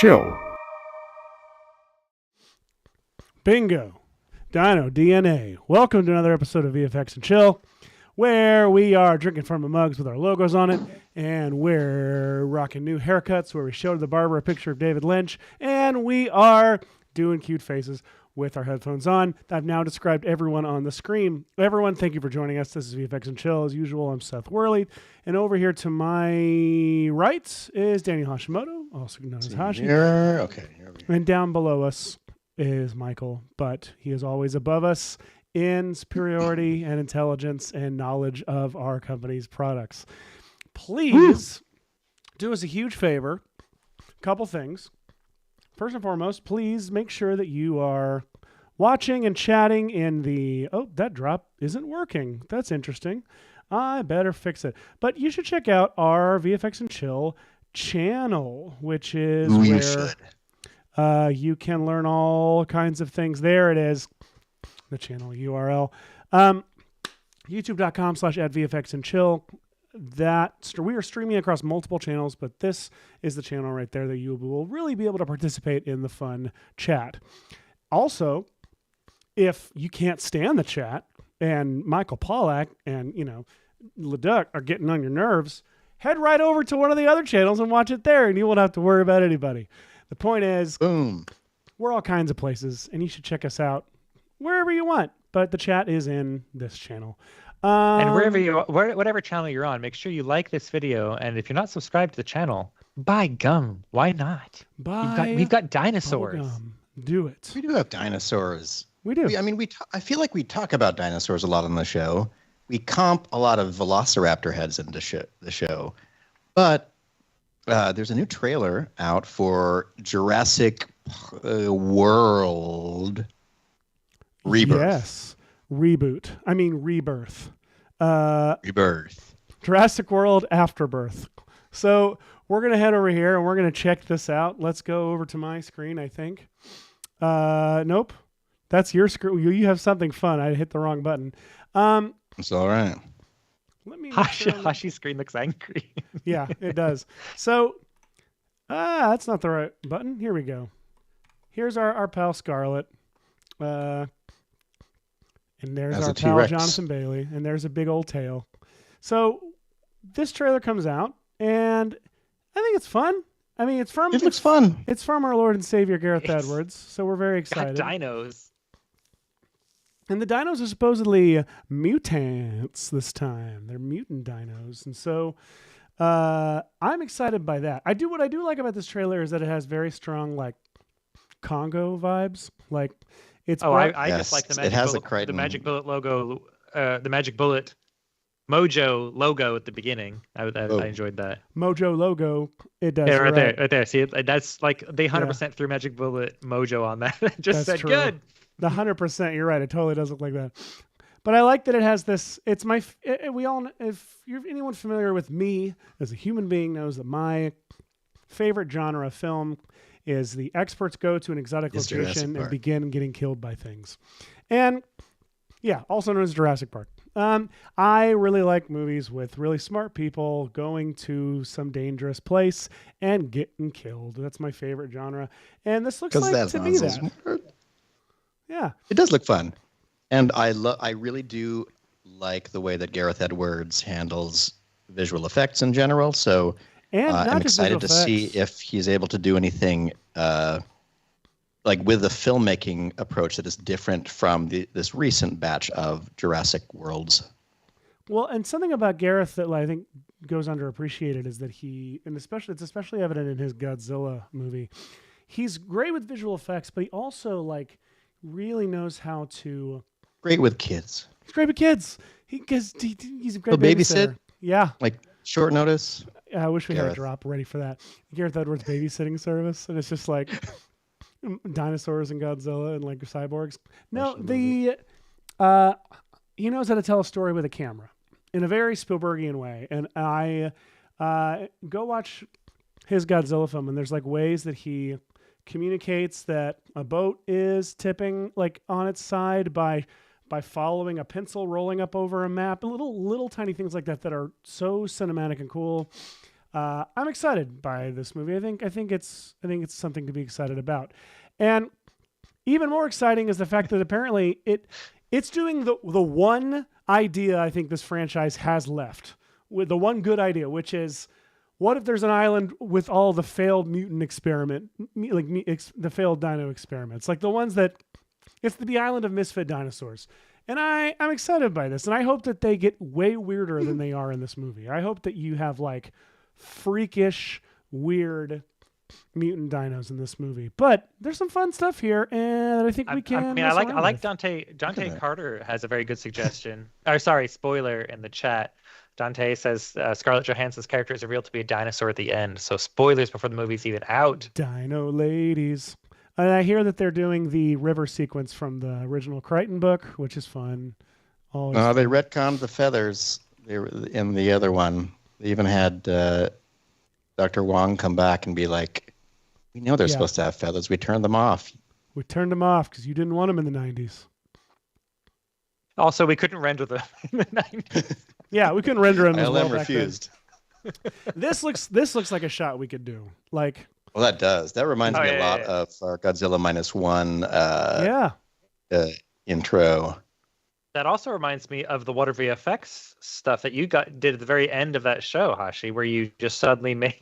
Chill. Bingo. Dino DNA. Welcome to another episode of VFX and Chill, where we are drinking from the mugs with our logos on it, and we're rocking new haircuts where we showed the barber a picture of David Lynch, and we are doing cute faces with our headphones on. I've now described everyone on the screen. Everyone, thank you for joining us. This is VFX and Chill. As usual, I'm Seth Worley, and over here to my right is Daniel Hashimoto, also known as Hashi. Okay. And down below us is Michael, but he is always above us in superiority and intelligence and knowledge of our company's products. Please do us a huge favor. A couple things. First and foremost, please make sure that you are watching and chatting in the... Oh, that drop isn't working. That's interesting. I better fix it. But you should check out our VFX and Chill channel, which is where you can learn all kinds of things. There it is. The channel URL. YouTube.com/@VFXandChill. We are streaming across multiple channels, but this is the channel right there that you will really be able to participate in the fun chat. Also, if you can't stand the chat and Michael Pollack and, Leduc are getting on your nerves, head right over to one of the other channels and watch it there, and you won't have to worry about anybody. The point is, boom, we're all kinds of places, and you should check us out wherever you want, but the chat is in this channel. And whatever channel you're on, make sure you like this video. And if you're not subscribed to the channel, by gum, why not? We've got dinosaurs. Do it. We do have dinosaurs. We do. I feel like we talk about dinosaurs a lot on the show. We comp a lot of Velociraptor heads into the show. But there's a new trailer out for Jurassic World Rebirth. Yes. Rebirth. Rebirth. Jurassic World Afterbirth. So we're going to head over here and we're going to check this out. Let's go over to my screen, I think. Nope. That's your screen. You have something fun. I hit the wrong button. It's all right. Hashi's screen looks angry. Yeah, it does. So that's not the right button. Here we go. Here's our pal Scarlet. And there's our pal T-Rex. Jonathan Bailey, and there's a big old tail. So this trailer comes out, and I think it's fun. It looks fun. It's from our Lord and Savior Gareth Edwards, so we're very excited. Got dinos. And the dinos are supposedly mutants this time. They're mutant dinos, and so I'm excited by that. What I do like about this trailer is that it has very strong like Congo vibes. Like it's I just like the Magic Bullet logo, the Magic Bullet Mojo logo at the beginning. I enjoyed that. Mojo logo. It does. Yeah, right there. See, that's like they 100% threw Magic Bullet Mojo on that. Just said true. Good. The 100%. You're right. It totally does look like that. But I like that it has this. It's my. We all. If you're anyone familiar with me as a human being, knows that my favorite genre of film is the experts go to an exotic location and begin getting killed by things, and also known as Jurassic Park. I really like movies with really smart people going to some dangerous place and getting killed. That's my favorite genre, and this looks like to be that. Smart. Yeah, it does look fun. And I really do like the way that Gareth Edwards handles visual effects in general. So I'm excited to see if he's able to do anything like with the filmmaking approach that is different from this recent batch of Jurassic Worlds. Well, and something about Gareth that I think goes underappreciated is that it's especially evident in his Godzilla movie. He's great with visual effects, but he also like really knows how to. Great with kids. He's great with kids. He's a great babysitter. Yeah. Like short notice. I wish we had a drop ready for that. Gareth Edwards babysitting service. And it's just like dinosaurs and Godzilla and like cyborgs. No, he knows how to tell a story with a camera in a very Spielbergian way. And I go watch his Godzilla film, and there's like ways that he communicates that a boat is tipping like on its side by following a pencil rolling up over a map, little tiny things like that are so cinematic and cool. I'm excited by this movie. I think it's something to be excited about. And even more exciting is the fact that apparently it's doing the one idea I think this franchise has left, with the one good idea, which is, what if there's an island with all the failed mutant the failed dino experiments, like the ones that it's the island of misfit dinosaurs. And I'm excited by this, and I hope that they get way weirder than they are in this movie. I hope that you have like freakish, weird mutant dinos in this movie. But there's some fun stuff here, and I think we can. I like Dante Carter has a very good suggestion. Spoiler in the chat. Dante says Scarlett Johansson's character is revealed to be a dinosaur at the end. So spoilers before the movie's even out. Dino ladies. And I hear that they're doing the river sequence from the original Crichton book, which is fun. They retconned the feathers. They were in the other one. They even had Dr. Wong come back and be like, we know they're supposed to have feathers. We turned them off. We turned them off because you didn't want them in the 90s. Also, we couldn't render them in the 90s. Yeah, we couldn't render them as well back refused. Then. This looks like a shot we could do. Like, well, that does. That reminds me a lot of our Godzilla -1 intro. That also reminds me of the water VFX stuff that you did at the very end of that show, Hashi, where you just suddenly made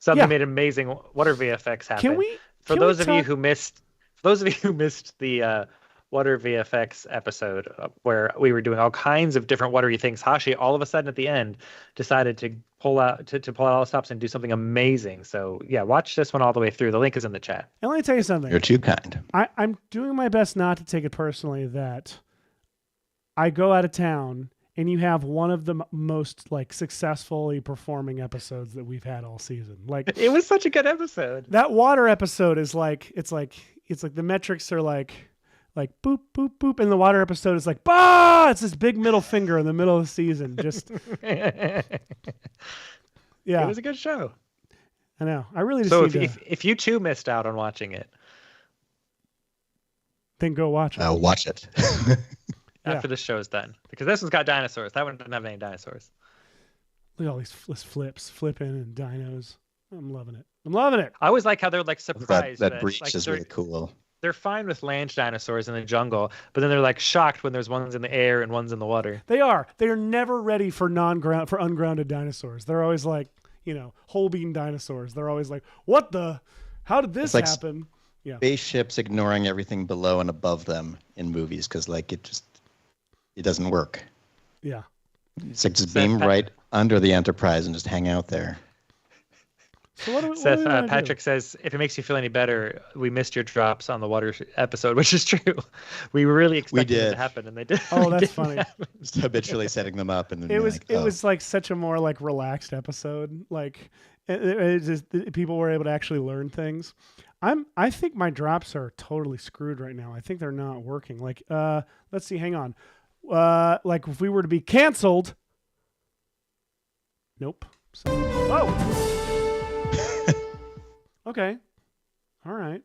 amazing water VFX happen. For those of you who missed the water VFX episode where we were doing all kinds of different watery things, Hashi all of a sudden at the end decided to pull out all the stops and do something amazing. So yeah, watch this one all the way through. The link is in the chat. And let me tell you something. You're too kind. I'm doing my best not to take it personally that I go out of town and you have one of the most like successfully performing episodes that we've had all season. Like, it was such a good episode. That water episode is like it's like the metrics are like boop boop boop, and the water episode is like bah. It's this big middle finger in the middle of the season. Just yeah, it was a good show. I know. I really if you too missed out on watching it, then go watch it. Watch it. After the show's done, because this one's got dinosaurs. That one doesn't have any dinosaurs. Look at all these flipping and dinos. I'm loving it. I always like how they're like surprised. That breach is really cool. They're fine with land dinosaurs in the jungle, but then they're like shocked when there's ones in the air and ones in the water. They are never ready for ungrounded dinosaurs. They're always like, whole bean dinosaurs. They're always like, how did this happen? Yeah. Spaceships ignoring everything below and above them in movies because like it doesn't work. Yeah. It's like just beam right under the Enterprise and just hang out there. So what Seth, Patrick says, if it makes you feel any better, we missed your drops on the water episode, which is true. We really expected it to happen, and they did. Oh, that's funny. Just habitually setting them up, and then it was like such a more like relaxed episode. Like it just people were able to actually learn things. I think my drops are totally screwed right now. I think they're not working. Like let's see, hang on. Like if we were to be canceled. Nope. So, okay. All right.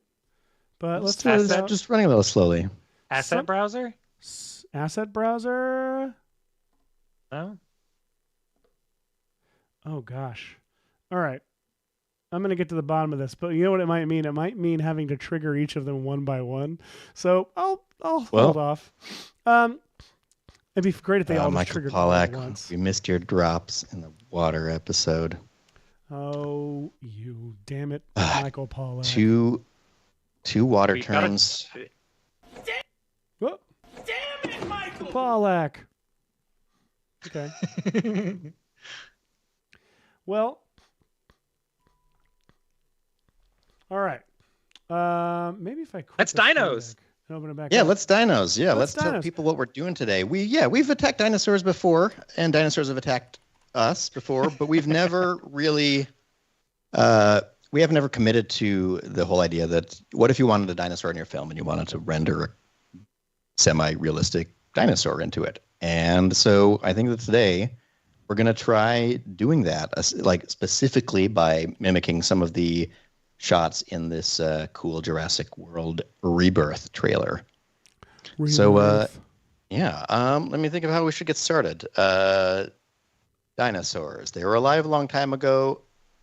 But let's try this out. Just running a little slowly. Asset browser? Asset browser? No. Oh gosh. All right. I'm going to get to the bottom of this, but you know what it might mean? It might mean having to trigger each of them one by one. So I'll hold off. It'd be great if they all just triggered all at once. We missed your drops in the water episode. Oh, you damn it, Michael Pollack. Two water terms. Damn it, Michael Pollack. Okay. Well, all right. Maybe if I quit. That's dinos. Open it back yeah, up. let's dinos. Yeah, let's dinos. tell people what we're doing today. We've attacked dinosaurs before, and dinosaurs have attacked us before, but we've never really we have never committed to the whole idea that what if you wanted a dinosaur in your film and you wanted to render a semi-realistic dinosaur into it. And so I think that today we're going to try doing that, like specifically by mimicking some of the shots in this cool Jurassic World Rebirth trailer. So, let me think of how we should get started. Dinosaurs. They were alive a long time ago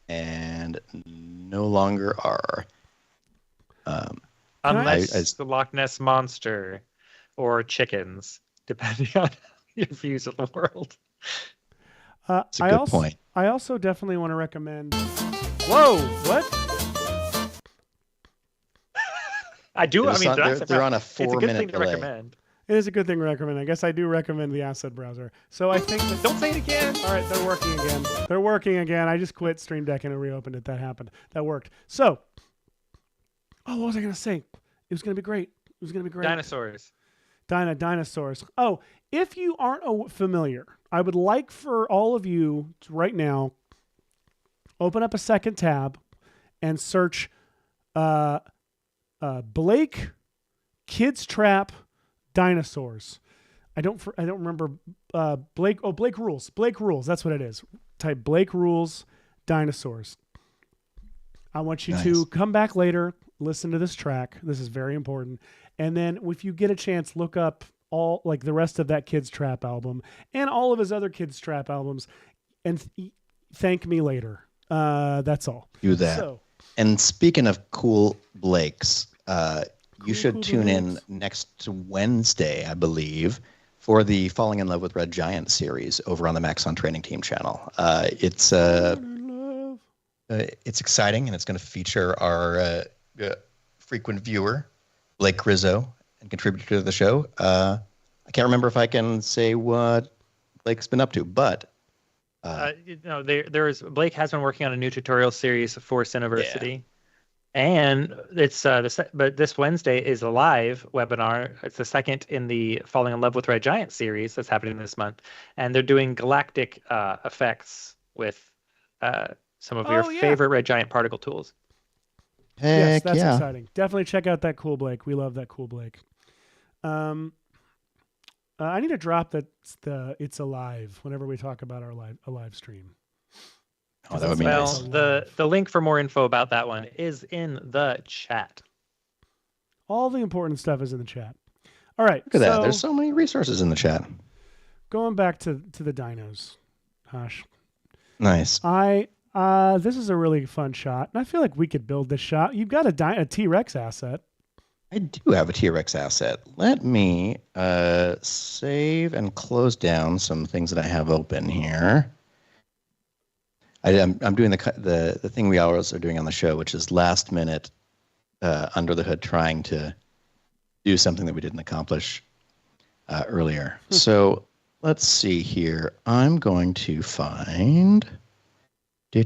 and no longer are. Unless the Loch Ness Monster or chickens, depending on your views of the world. That's a good point. I also definitely want to recommend... Whoa, what? I do. They're on a 4-minute delay. It's a good thing to recommend. It is a good thing to recommend. I guess I do recommend the asset browser. So I think that... Don't say it again. All right, they're working again. I just quit Stream Deck and it reopened it. That happened. That worked. So, what was I going to say? It was going to be great. Dinosaurs. Dinosaurs. Oh, if you aren't familiar, I would like for all of you to right now open up a second tab and search Blake Kids Trap Dinosaurs. I don't remember Blake. Oh, Blake Rules. Blake Rules. That's what it is. Type Blake Rules Dinosaurs. I want you to come back later, listen to this track. This is very important. And then if you get a chance, look up all like the rest of that Kids Trap album and all of his other Kids Trap albums and thank me later. That's all. Do that. So, and speaking of cool Blakes, you should tune in next Wednesday, I believe, for the Falling in Love with Red Giant series over on the Maxon Training Team channel. It's exciting, and it's going to feature our frequent viewer, Blake Rizzo, and contributor to the show. I can't remember if I can say what Blake's been up to, but Blake has been working on a new tutorial series for Cineversity. Yeah. And it's but this Wednesday is a live webinar. It's the second in the Falling in Love with Red Giant series that's happening this month, and they're doing galactic effects with some of your favorite Red Giant particle tools. Yes, that's exciting. Definitely check out that cool Blake. We love that cool Blake. I need to drop it's alive whenever we talk about a live stream. Oh, that would be nice. The link for more info about that one is in the chat. All the important stuff is in the chat. All right. Look at that. There's so many resources in the chat. Going back to the dinos, Hash. Nice. This is a really fun shot, and I feel like we could build this shot. You've got a T-Rex asset. I do have a T-Rex asset. Let me save and close down some things that I have open here. I'm doing the thing we always are doing on the show, which is last minute under the hood trying to do something that we didn't accomplish earlier. So let's see here. I'm going to find. What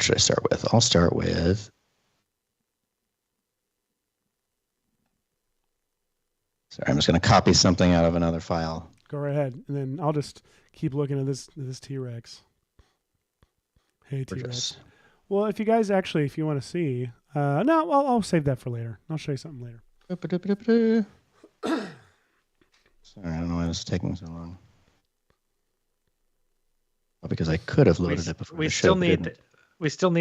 should I start with? I'll start with. Sorry, I'm just going to copy something out of another file. Go right ahead, and then I'll just keep looking at this T-Rex. Hey, T-Rex. Well, if you guys actually, if you want to see, no, I'll save that for later. I'll show you something later. Sorry, I don't know why this is taking so long. Well, because I could have loaded it before. We still need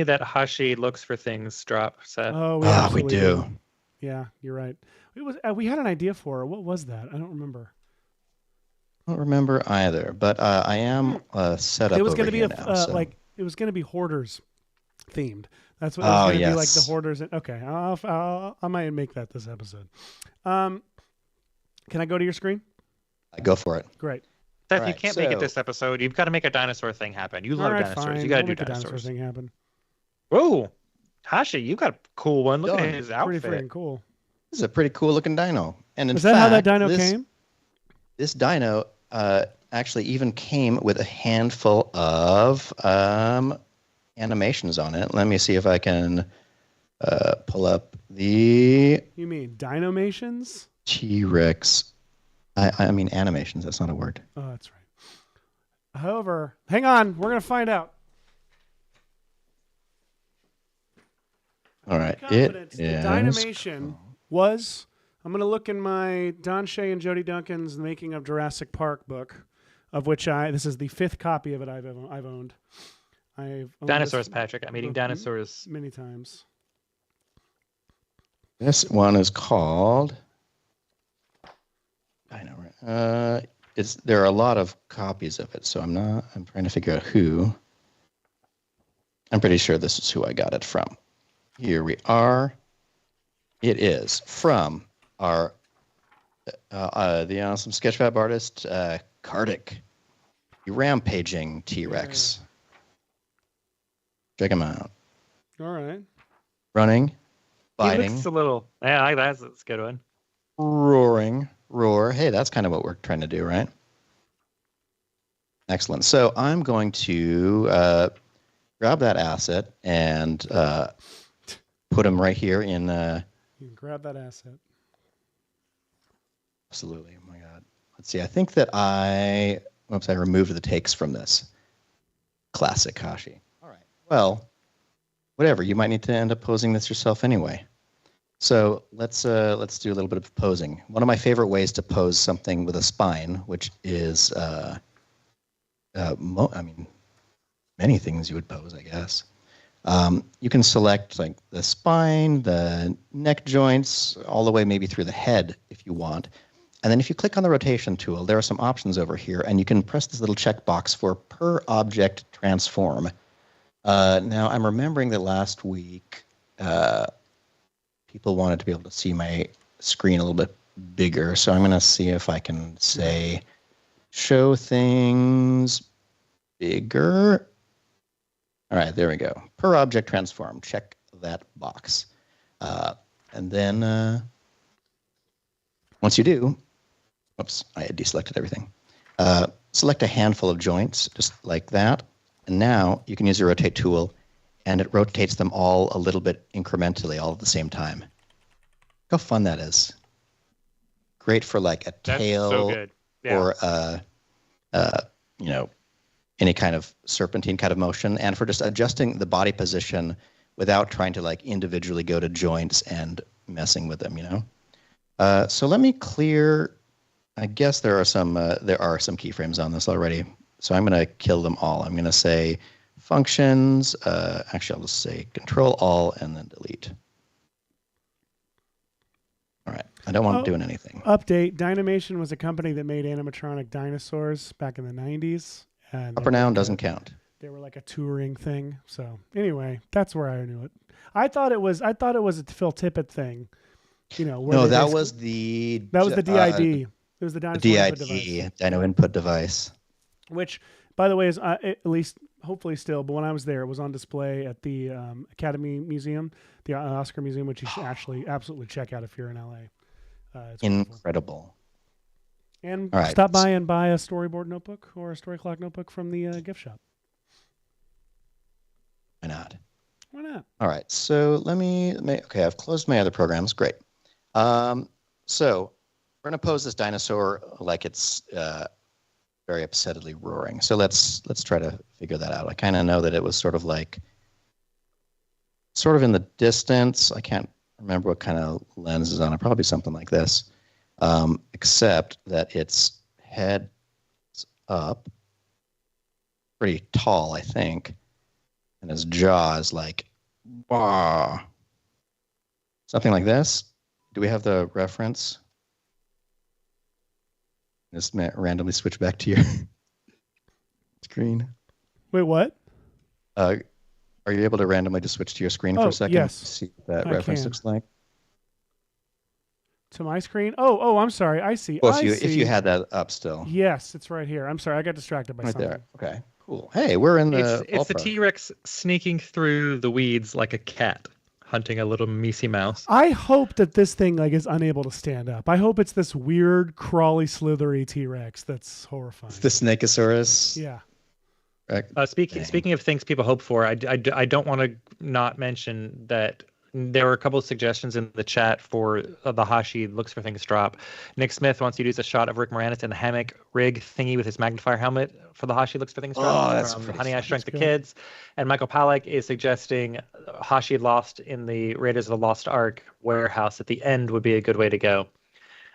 that Hashi looks for things drop, Seth. Oh, we do. Yeah, you're right. It was we had an idea for it. What was that? I don't remember. I don't remember either, but I am set up. It was going to be like it was going to be hoarders themed. That's what it was going to be, like the hoarders. Okay, I might make that this episode. Can I go to your screen? Go for it. Great. Seth, right, you can't make it this episode. You've got to make a dinosaur thing happen. You love dinosaurs. Fine. You got to do dinosaurs. Dinosaur thing happen. Whoa, Hashi, you got a cool one. Look at his outfit. Pretty freaking cool. This is a pretty cool looking dino. And in fact, how that dino came? This dino actually even came with a handful of animations on it. Let me see if I can pull up the. You mean Dinomations? T-Rex. I mean animations. That's not a word. Oh, that's right. However, hang on. We're going to find out. All right. The Dynamation was. I'm going to look in my Don Shea and Jody Duncan's Making of Jurassic Park book, of which this is the 5th copy of it I've owned. I've owned dinosaurs, Patrick. I'm eating dinosaurs many times. This one is called. I know, right? There are a lot of copies of it, so I'm trying to figure out who. I'm pretty sure this is who I got it from. Here we are. It is from our the awesome sketchfab artist Kardik, the rampaging T-Rex. Yeah. Check him out. All right. Running, biting. He looks a little. Yeah, that's a good one. Roaring. Roar. Hey, that's kind of what we're trying to do, right? Excellent. So I'm going to grab that asset and put him right here in. You can grab that asset. Absolutely. Oh my God. Let's see. I think that I removed the takes from this. Classic Hashi. All right. Well, whatever. You might need to end up posing this yourself anyway. So let's do a little bit of posing. One of my favorite ways to pose something with a spine, which is, many things you would pose, I guess. You can select like the spine, the neck joints, all the way maybe through the head if you want. And then if you click on the rotation tool, there are some options over here, and you can press this little checkbox for per object transform. Now I'm remembering that last week. People wanted to be able to see my screen a little bit bigger, so I'm going to see if I can say show things bigger. All right, there we go. Per object transform. Check that box. And then once you do, oops, I had deselected everything. Select a handful of joints, just like that. And now you can use the rotate tool, and it rotates them all a little bit incrementally, all at the same time. How fun that is. Great for like a tail so good. Yeah. Or any kind of serpentine kind of motion, and for just adjusting the body position without trying to like individually go to joints and messing with them, So let me clear. I guess there are some keyframes on this already. So I'm going to kill them all. I'm going to say functions. Actually, I'll just say Control All and then delete. All right. I don't want doing anything. Update. Dynamation was a company that made animatronic dinosaurs back in the 90s. And upper noun doesn't count. They were like a touring thing. So anyway, that's where I knew it. I thought it was a Phil Tippett thing. No, that was the DID. It was the dinosaur DID, input device. Dino Input Device. Which, by the way, is at least hopefully still. But when I was there, it was on display at the Academy Museum, the Oscar Museum, which you should actually absolutely check out if you're in LA. It's incredible. And stop by and buy a storyboard notebook or a story clock notebook from the gift shop. Why not? Why not? All right. So okay, I've closed my other programs. Great. So we're going to pose this dinosaur like it's very upsettedly roaring. So let's try to figure that out. I kind of know that it was sort of in the distance. I can't remember what kind of lens is on it. Probably something like this. Except that its head is up pretty tall, I think. And his jaw is like, bah. Something like this. Do we have the reference? Just randomly switch back to your screen. Wait, what? Are you able to randomly just switch to your screen for a second? Yes. See what that reference looks like. To my screen? Oh, I'm sorry. I see. Well, if you had that up still. Yes, it's right here. I'm sorry. I got distracted by something. There. Okay, cool. Hey, we're in the... It's the T-Rex sneaking through the weeds like a cat, hunting a little measy mouse. I hope that this thing is unable to stand up. I hope it's this weird, crawly, slithery T-Rex that's horrifying. It's the Snakeosaurus. Yeah. Speaking of things people hope for, I don't want to not mention that there were a couple of suggestions in the chat for the Hashi looks for things drop. Nick Smith wants you to use a shot of Rick Moranis in the hammock rig thingy with his magnifier helmet for the Hashi looks for things drop. Oh, that's Honey, I Shrunk the Kids. And Michael Pollack is suggesting Hashi lost in the Raiders of the Lost Ark warehouse at the end would be a good way to go.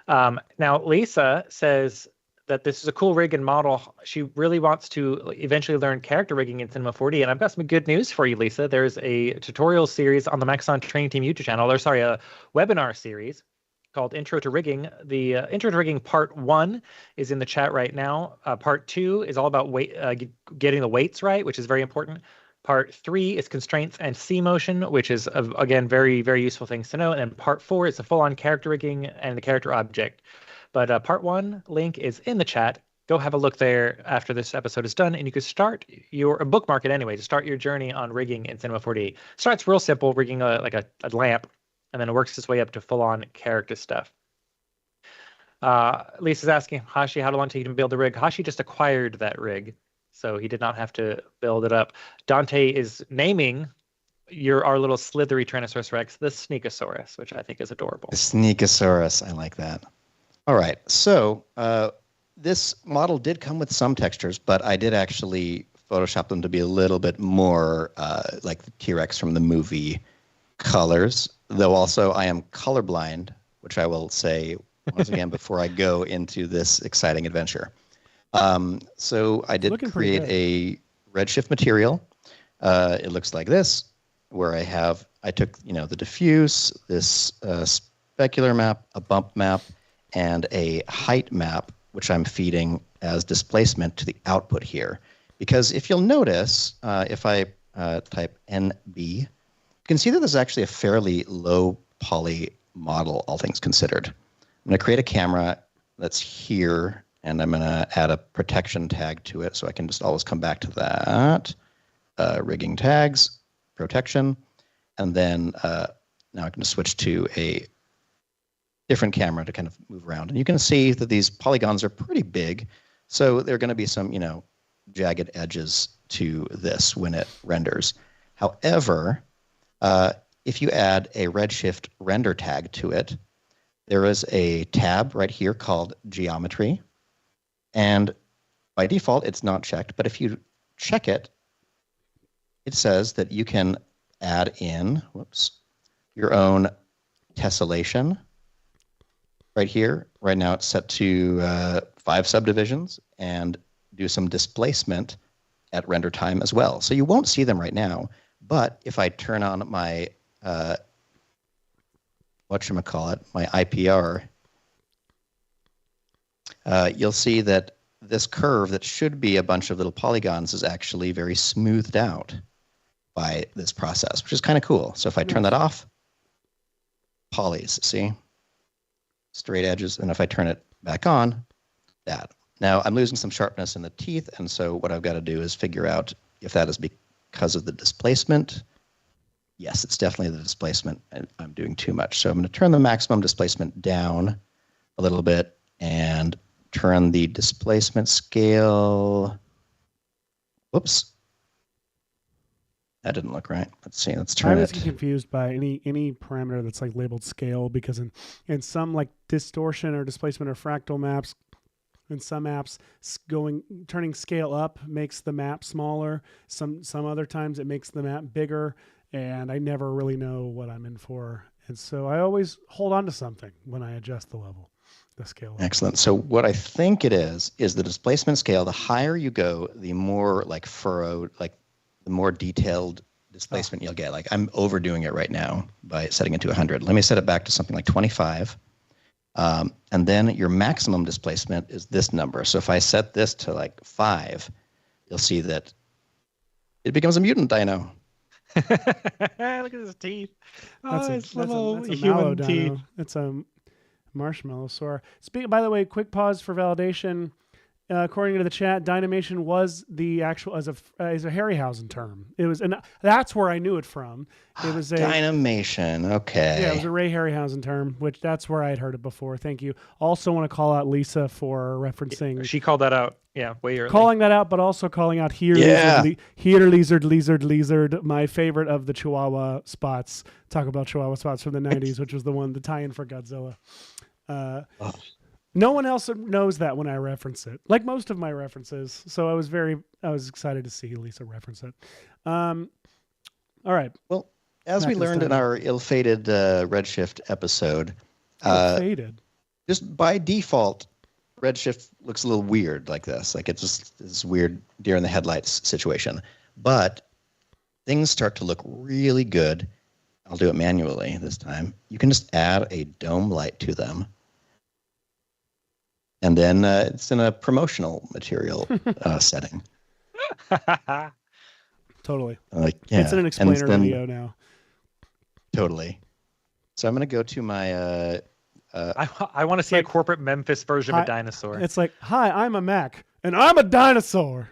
Now, Lisa says that this is a cool rig and model. She really wants to eventually learn character rigging in Cinema 4D. And I've got some good news for you, Lisa. There's a tutorial series on the Maxon Training Team YouTube channel. A webinar series called Intro to Rigging. The Intro to Rigging Part 1 is in the chat right now. Part 2 is all about getting the weights right, which is very important. Part 3 is constraints and C motion, which is, again, very, very useful things to know. And then Part 4 is the full-on character rigging and the character object. But Part 1 link is in the chat. Go have a look there after this episode is done, and you can start bookmark it anyway to start your journey on rigging in Cinema 4D. Starts real simple, rigging a lamp, and then it works its way up to full-on character stuff. Lisa's asking Hashi how long did it take him to build the rig. Hashi just acquired that rig, so he did not have to build it up. Dante is naming our little slithery Tyrannosaurus Rex the Sneakosaurus, which I think is adorable. The Sneakosaurus, I like that. All right, so this model did come with some textures, but I did actually Photoshop them to be a little bit more like the T-Rex from the movie colors, though also I am colorblind, which I will say once again before I go into this exciting adventure. So I did create a redshift material. It looks like this, where I took the diffuse, this specular map, a bump map, and a height map, which I'm feeding as displacement to the output here. Because if you'll notice, if I type NB, you can see that this is actually a fairly low poly model, all things considered. I'm going to create a camera that's here, and I'm going to add a protection tag to it so I can just always come back to that. Rigging tags, protection, and then now I can just switch to a different camera to kind of move around. And you can see that these polygons are pretty big, so there are going to be some, jagged edges to this when it renders. However, if you add a redshift render tag to it, there is a tab right here called Geometry, and by default, it's not checked, but if you check it, it says that you can add in, your own tessellation. Right here, right now it's set to 5 subdivisions and do some displacement at render time as well. So you won't see them right now, but if I turn on my, my IPR, you'll see that this curve that should be a bunch of little polygons is actually very smoothed out by this process, which is kind of cool. So if I turn that off, polys, see? Straight edges, and if I turn it back on, that. Now I'm losing some sharpness in the teeth, and so what I've got to do is figure out if that is because of the displacement. Yes, it's definitely the displacement, and I'm doing too much. So I'm going to turn the maximum displacement down a little bit and turn the displacement scale. Whoops. That didn't look right. Let's see. Let's turn it. I always get confused by any parameter that's like labeled scale, because in some like distortion or displacement or fractal maps, in some apps, turning scale up makes the map smaller. Some other times it makes the map bigger, and I never really know what I'm in for. And so I always hold on to something when I adjust the level, the scale. Excellent. So what I think it is the displacement scale. The higher you go, the more like furrowed, like the more detailed displacement you'll get. Like I'm overdoing it right now by setting it to 100. Let me set it back to something like 25. And then your maximum displacement is this number. So if I set this to like 5, you'll see that it becomes a mutant dino. Look at his teeth. It's little human teeth. It's a marshmallow saur. By the way, quick pause for validation. According to the chat, Dynamation was the actual as a Harryhausen term. It was, and that's where I knew it from. It was a Dynamation. Okay. Yeah, it was a Ray Harryhausen term, which that's where I had heard it before. Thank you. Also, want to call out Lisa for referencing. She called that out. Yeah, way early. Calling that out, but also calling out here, lizard. My favorite of the Chihuahua spots. Taco Bell Chihuahua spots from the '90s, which was the tie-in for Godzilla. No one else knows that when I reference it, like most of my references. So I was excited to see Lisa reference it. All right. Well, as we learned in our ill-fated Redshift episode, ill-fated. Just by default, Redshift looks a little weird like this. Like it's just this weird deer in the headlights situation. But things start to look really good. I'll do it manually this time. You can just add a dome light to them. And then it's in a promotional material setting. Totally. Yeah. It's in an explainer video now. Totally. So I'm going to go to my... I want to see a corporate Memphis version of a dinosaur. It's like, hi, I'm a Mac, and I'm a dinosaur.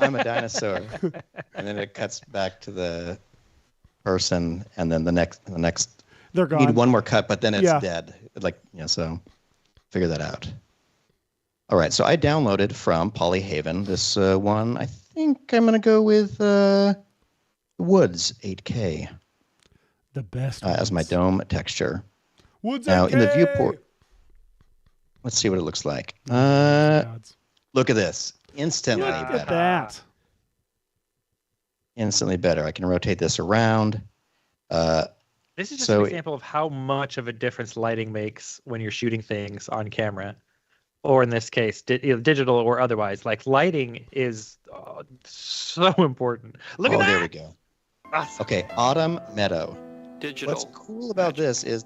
I'm a dinosaur. And then it cuts back to the person, and then the next... They're gone. Need one more cut, but then it's dead. So figure that out. All right, so I downloaded from Polyhaven this one. I think I'm going to go with Woods 8K. The best as my dome texture. Woods now 8K! In the viewport, let's see what it looks like. Look at this. Instantly better. Look at that. Instantly better. I can rotate this around. This is just an example of how much of a difference lighting makes when you're shooting things on camera. Or in this case, digital or otherwise. Like lighting is so important. Look at that. There we go. Awesome. Okay, Autumn Meadow. Digital. What's cool about this is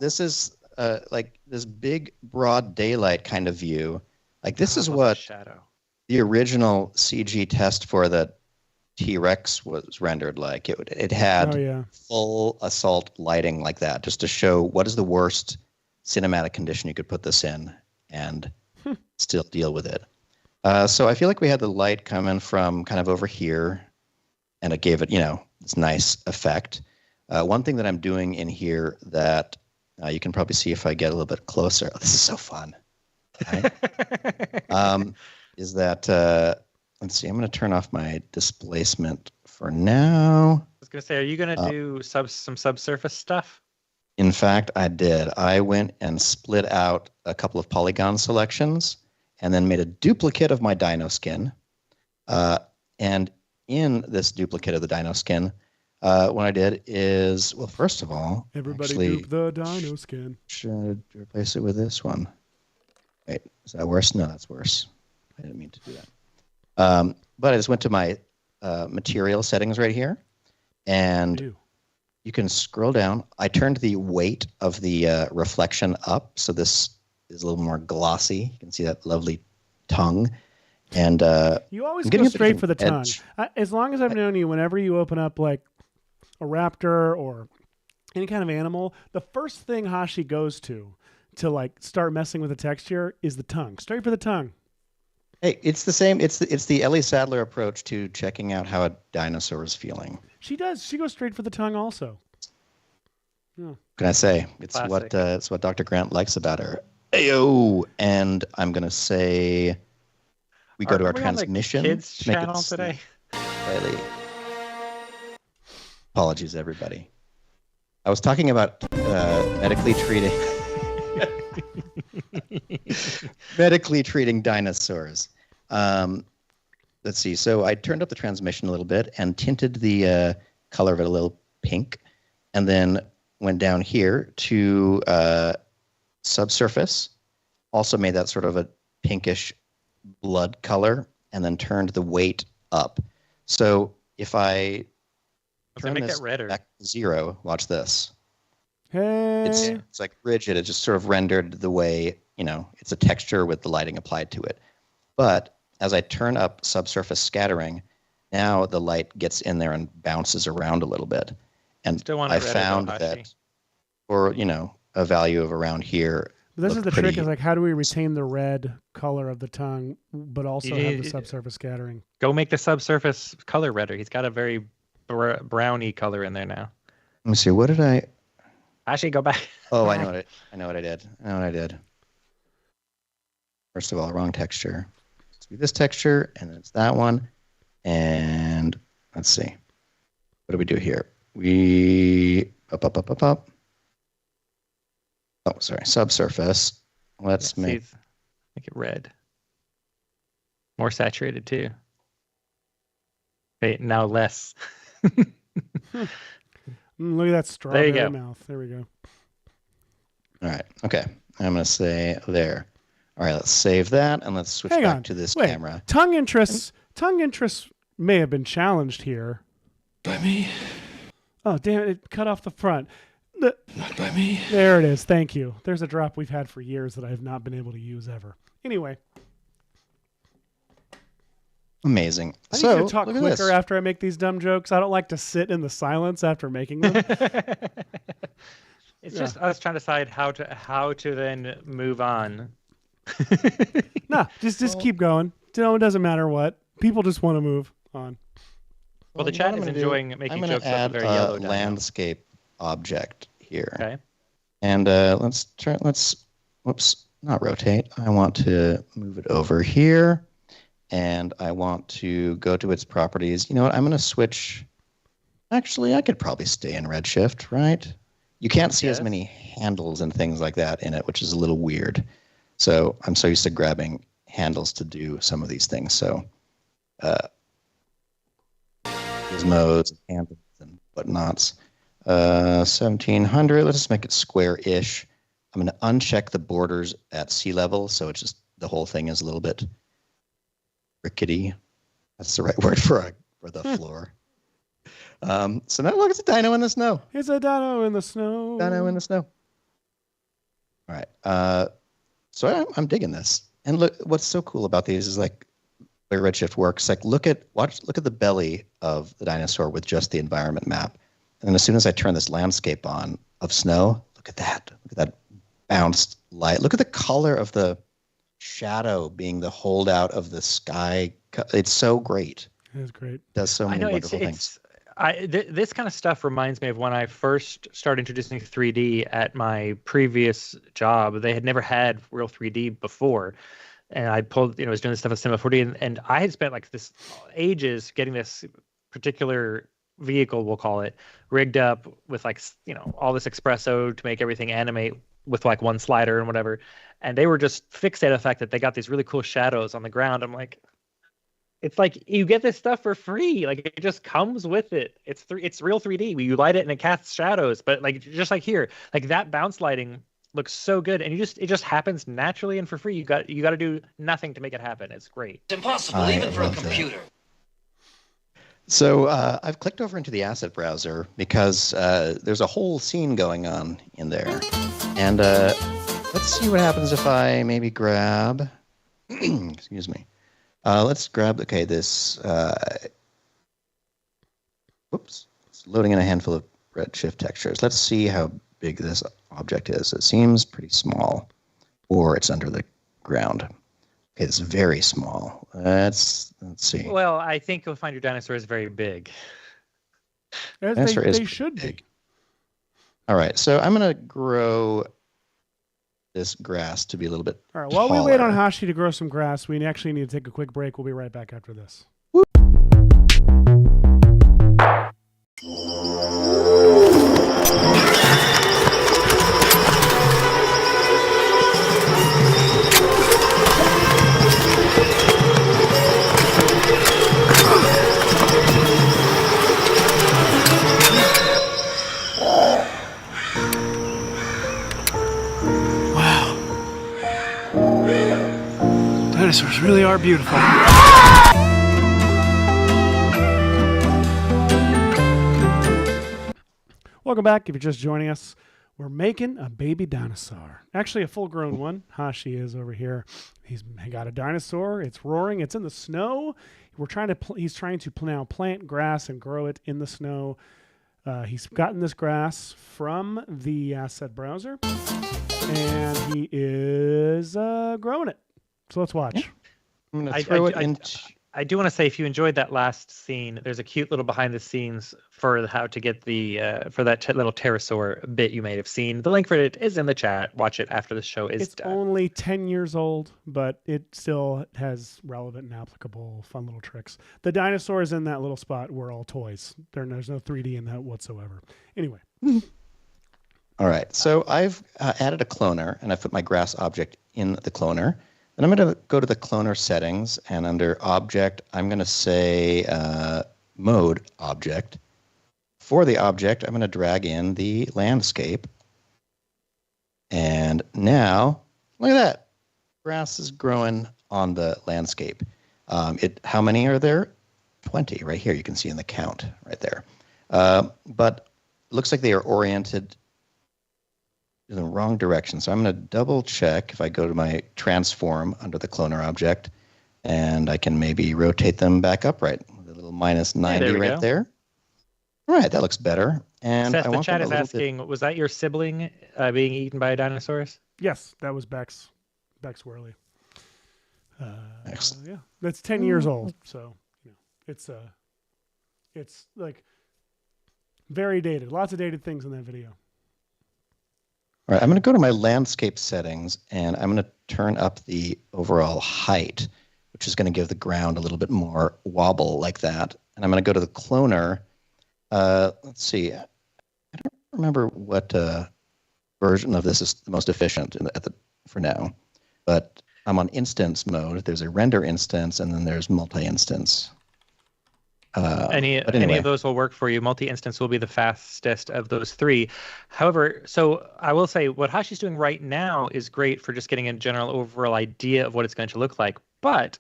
like this big broad daylight kind of view. Like this is what the original CG test for the T-Rex was rendered like. It had full assault lighting like that, just to show what is the worst cinematic condition you could put this in and still deal with it. So I feel like we had the light coming from kind of over here, and it gave it, this nice effect. One thing that I'm doing in here that you can probably see if I get a little bit closer. Oh, this is so fun. Right? Is that, let's see, I'm going to turn off my displacement for now. I was going to say, are you going to do some subsurface stuff? In fact, I did. I went and split out a couple of polygon selections and then made a duplicate of my dino skin. And in this duplicate of the dino skin, what I did is, well, first of all, everybody dupe the dino skin. Should replace it with this one. Wait, is that worse? No, that's worse. I didn't mean to do that. But I just went to my material settings right here, and you can scroll down. I turned the weight of the reflection up, so this is a little more glossy. You can see that lovely tongue. And you always go straight for the tongue. As long as I've known you, whenever you open up like a raptor or any kind of animal, the first thing Hashi goes to like start messing with the texture is the tongue. Straight for the tongue. Hey, it's the same. It's the Ellie Sadler approach to checking out how a dinosaur is feeling. She does. She goes straight for the tongue also. Yeah. Can I say it's Classic. What Dr. Grant likes about her? Ayo, and I'm gonna say we go to our transmission. Kids channel today. Slightly. Apologies, everybody. I was talking about medically treating dinosaurs. Let's see. So I turned up the transmission a little bit and tinted the color of it a little pink, and then went down here to subsurface. Also made that sort of a pinkish blood color, and then turned the weight up. So if I turn this back to 0, watch this. Hey. It's like rigid. It just sort of rendered the way, it's a texture with the lighting applied to it. But as I turn up subsurface scattering, now the light gets in there and bounces around a little bit. And I found that for, a value of around here. This is the trick, is like, how do we retain the red color of the tongue, but also have the subsurface scattering? Go make the subsurface color redder. He's got a very browny color in there now. Let me see. What did I... Actually, go back. Oh, I know what I did. First of all, wrong texture. Let's do this texture, and then it's that one. And let's see. What do we do here? We up. Oh, sorry. Subsurface. Let's make it red. More saturated too. Okay, now less. Look at that strawberry mouth. There we go. All right. Okay. I'm going to say there. All right. Let's save that, and let's switch back to this camera. Tongue interests may have been challenged here. By me. Oh, damn it. It cut off the front. Not by me. There it is. Thank you. There's a drop we've had for years that I have not been able to use ever. Anyway. Amazing. I need to talk quicker after I make these dumb jokes. I don't like to sit in the silence after making them. It's just us trying to decide how to then move on. No, just keep going. It doesn't matter what. People just want to move on. Well, the chat is enjoying making jokes about the very yellow landscape object here. Okay. And let's not rotate. I want to move it over here. And I want to go to its properties. You know what? I'm going to switch. Actually, I could probably stay in Redshift, right? You can't see as many handles and things like that in it, which is a little weird. So I'm so used to grabbing handles to do some of these things. So gizmos, handles, and whatnots. 1700. Let's just make it square-ish. I'm going to uncheck the borders at sea level, so it's just the whole thing is a little bit rickety. That's the right word for the floor. So now look, it's a dino in the snow. It's a dino in the snow. Dino in the snow. All right. So I'm digging this. And look, what's so cool about these is like the Redshift works. Like look at the belly of the dinosaur with just the environment map. And then as soon as I turn this landscape on of snow, look at that. Look at that bounced light. Look at the color of the shadow being the holdout of the sky. It's so great. It is great. It does so many wonderful things. This kind of stuff reminds me of when I first started introducing 3D at my previous job. They had never had real 3D before. And I was doing this stuff with Cinema 4D, and I had spent like this ages getting this particular vehicle, we'll call it, rigged up with like, all this espresso to make everything animate with like one slider and whatever. And they were just fixated on the fact that they got these really cool shadows on the ground. I'm like, it's like you get this stuff for free. Like it just comes with it. It's real 3D. You light it and it casts shadows. But like just like here, like that bounce lighting looks so good, and it just happens naturally and for free. You got to do nothing to make it happen. It's great. It's impossible even for a computer. So I've clicked over into the asset browser because there's a whole scene going on in there, and let's see what happens if I maybe grab. Excuse me. Let's grab, this, whoops, it's loading in a handful of Redshift textures. Let's see how big this object is. It seems pretty small, or it's under the ground. It's very small. Let's see. Well, I think you'll find your dinosaur is very big. They should be. All right, so I'm going to grow this grass to be a little bit All right, while taller. we wait on Hashi to grow some grass, we actually need to take a quick break. We'll be right back after this. Dinosaurs really are beautiful. Welcome back. If you're just joining us, we're making a baby dinosaur. Actually, a full-grown one. Hashi is over here. He's got a dinosaur. It's roaring. It's in the snow. He's trying to now plant grass and grow it in the snow. He's gotten this grass from the asset browser, and he is growing it. So let's watch. Yeah. I'm going to throw it into... I do want to say, if you enjoyed that last scene, there's a cute little behind the scenes for how to get the for that little pterosaur bit you may have seen. The link for it is in the chat. Watch it after the show is done. It's only 10 years old, but it still has relevant and applicable fun little tricks. The dinosaurs in that little spot were all toys. There's no 3D in that whatsoever. Anyway. All right. So I've added a cloner, and I've put my grass object in the cloner. Then I'm going to go to the cloner settings, and under object, I'm going to say mode object. For the object, I'm going to drag in the landscape. And now, look at that. Grass is growing on the landscape. How many are there? 20 right here. You can see in the count right there. But it looks like they are oriented in the wrong direction. So I'm going to double check if I go to my transform under the cloner object, and I can maybe rotate them back upright with a little minus 90 right there. All right, that looks better. And Seth, I the chat is asking, was that your sibling being eaten by a dinosaurus? Yes, that was Bex Worley. Excellent. Yeah, that's 10 years old. So it's like very dated. Lots of dated things in that video. All right, I'm going to go to my landscape settings, and I'm going to turn up the overall height, which is going to give the ground a little bit more wobble like that. And I'm going to go to the cloner. Let's see. I don't remember what version of this is the most efficient for now, but I'm on instance mode. There's a render instance, and then there's multi-instance. Any of those will work for you. Multi-instance will be the fastest of those three. However, so I will say what Hashi's doing right now is great for just getting a general overall idea of what it's going to look like. But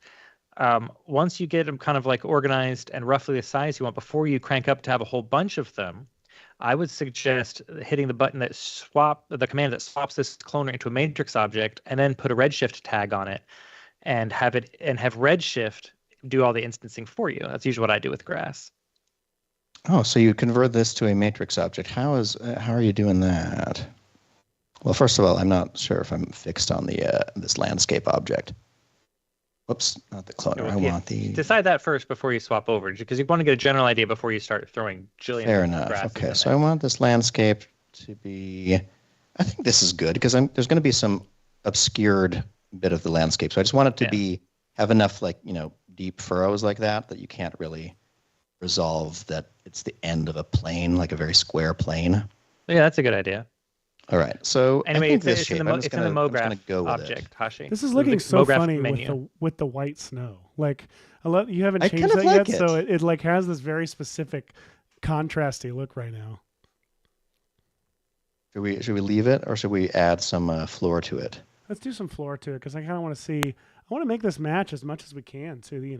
once you get them kind of like organized and roughly the size you want, before you crank up to have a whole bunch of them, I would suggest hitting the button the command that swaps this cloner into a matrix object, and then put a redshift tag on it, and have redshift do all the instancing for you. That's usually what I do with grass. Oh, so you convert this to a matrix object. How are you doing that? Well, first of all, I'm not sure if I'm fixed on the this landscape object. Whoops, not the cloner. I want the... Decide that first before you swap over, because you want to get a general idea before you start throwing jillions. Fair enough. Okay, so I want this landscape to be... I think this is good, because there's going to be some obscured bit of the landscape. So I just want it to have enough, deep furrows like that you can't really resolve that it's the end of a plane, like a very square plane. Yeah, that's a good idea. All right. So anyway, it's in the MoGraph object, Hashi. This is looking so funny with the white snow. Like, you haven't changed that yet, so it like has this very specific contrasty look right now. Should we leave it, or should we add some floor to it? Let's do some floor to it, because I kind of want to see. I want to make this match as much as we can to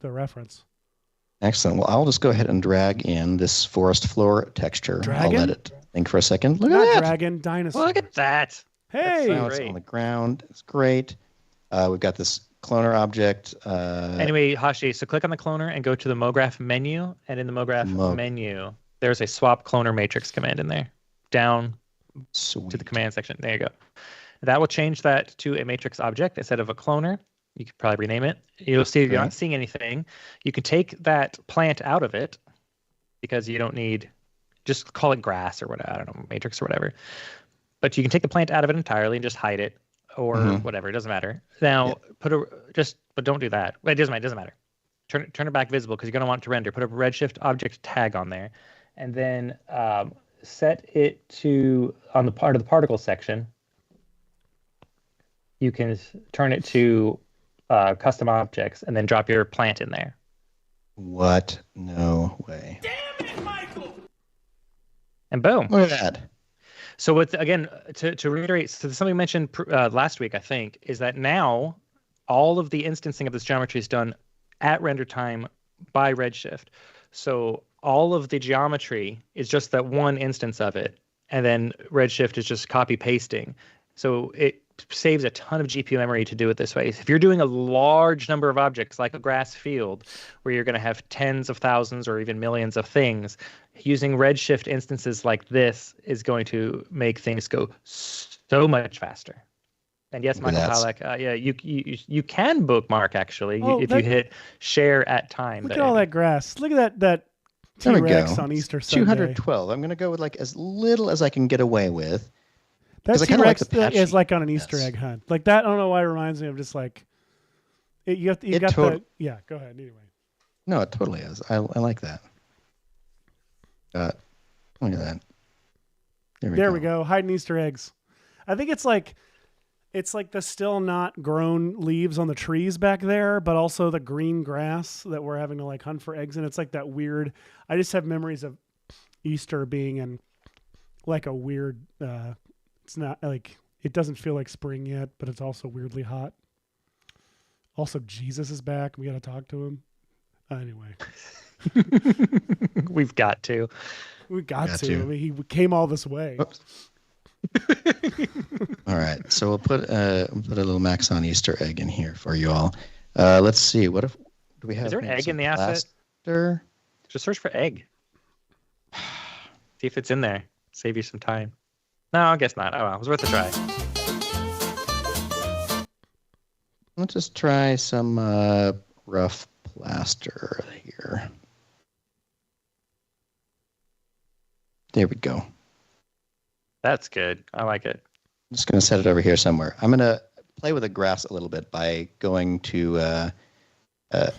the reference. Excellent. Well, I'll just go ahead and drag in this forest floor texture. Dragon? I'll let it think for a second. Look at that. Dragon, dinosaur. Look at that. Hey. Now it's on the ground. It's great. We've got this cloner object. Anyway, Hashi, so click on the cloner and go to the MoGraph menu. And in the MoGraph menu, there's a swap cloner matrix command in there. Down to the command section. There you go. That will change that to a matrix object instead of a cloner. You could probably rename it. You'll see you're not seeing anything. You can take that plant out of it, because you don't need, just call it grass or whatever, I don't know, matrix or whatever. but you can take the plant out of it entirely and just hide it or whatever. It doesn't matter. Now but don't do that. It doesn't matter. Turn it back visible because you're going to want it to render. Put a redshift object tag on there, and then set it to on the part of the particle section. You can turn it to custom objects and then drop your plant in there. What? No way. Damn it, Michael! And boom. Look at that. So again, to reiterate, so something mentioned last week, I think, is that now all of the instancing of this geometry is done at render time by Redshift. So all of the geometry is just that one instance of it, and then Redshift is just copy pasting. So it saves a ton of GPU memory to do it this way. If you're doing a large number of objects like a grass field where you're going to have tens of thousands or even millions of things, using Redshift instances like this is going to make things go so much faster. And yes, Michael Palak, you can bookmark actually if you hit share at time. Look at all that grass. Look at that T-Rex on Easter Sunday. 212. I'm going to go with like as little as I can get away with. That T-Rex is like on an Easter egg hunt. Like that, I don't know why it reminds me of just like you got the yeah. Go ahead. Anyway. No, it totally is. I like that. Look at that. There we go. Hiding Easter eggs. I think it's like the still not grown leaves on the trees back there, but also the green grass that we're having to like hunt for eggs in. It's like that weird. I just have memories of Easter being in like a weird. It's not like it doesn't feel like spring yet, but it's also weirdly hot. Also, Jesus is back. We got to talk to him. Anyway, we've got to. We got to. I mean, he came all this way. Oops. All right, so we'll put a little Max on Easter egg in here for you all. Let's see. What if do we have? Is there an egg in the asset? Just search for egg. See if it's in there. Save you some time. No, I guess not. Oh well, it was worth a try. Let's just try some rough plaster here. There we go. That's good. I like it. I'm just going to set it over here somewhere. I'm going to play with the grass a little bit by going to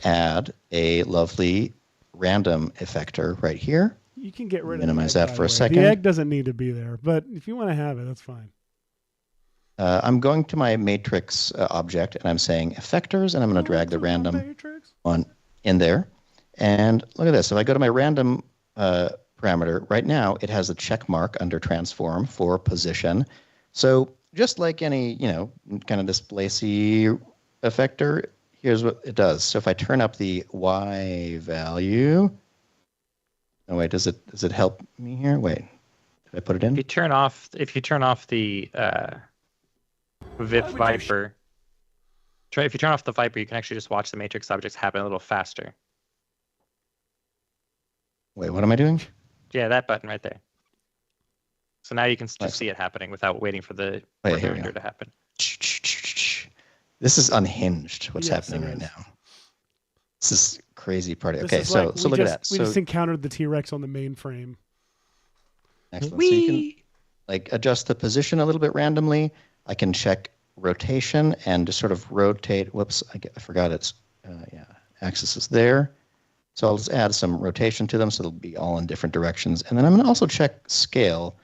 add a lovely random effector right here. You can get rid of minimize that for a second. The egg doesn't need to be there, but if you want to have it, that's fine. I'm going to my matrix object, and I'm saying effectors, and I'm going to drag the random one in there. And look at this. If I go to my random parameter, right now it has a check mark under transform for position. So just like any, kind of displacey effector, here's what it does. So if I turn up the Y value, oh wait, does it help me here? Wait, did I put it in? If you turn off the Viper, if you turn off the Viper, you can actually just watch the matrix objects happen a little faster. Wait, what am I doing? Yeah, that button right there. So now you can just see it happening without waiting for the render to happen. This is unhinged. What's happening right now? This is crazy party. Okay, so look at that. We just encountered the T-Rex on the mainframe. Excellent. So you can adjust the position a little bit randomly. I can check rotation and just sort of rotate. Whoops, I forgot it's axis is there. So I'll just add some rotation to them so they'll be all in different directions. And then I'm going to also check scale.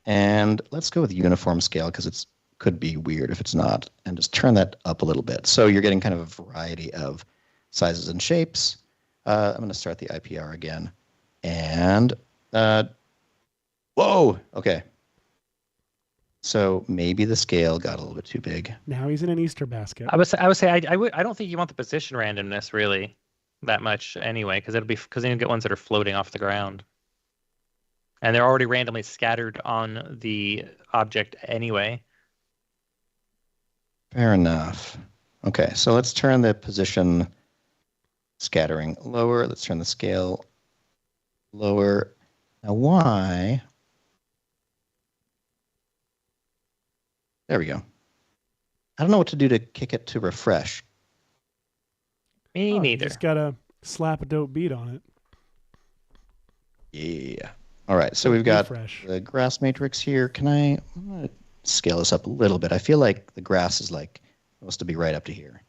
And let's go with uniform scale because it could be weird if it's not. And just turn that up a little bit. So you're getting kind of a variety of sizes and shapes. I'm going to start the IPR again. And whoa, okay. So maybe the scale got a little bit too big. Now he's in an Easter basket. I would say I don't think you want the position randomness really that much anyway, because then you get ones that are floating off the ground, and they're already randomly scattered on the object anyway. Fair enough. Okay, so let's turn the position scattering lower. Let's turn the scale lower. Now why? There we go. I don't know what to do to kick it to refresh. Me neither. You just gotta slap a dope beat on it. Yeah. All right. So we've got the grass matrix here. I'm gonna scale this up a little bit. I feel like the grass is like supposed to be right up to here.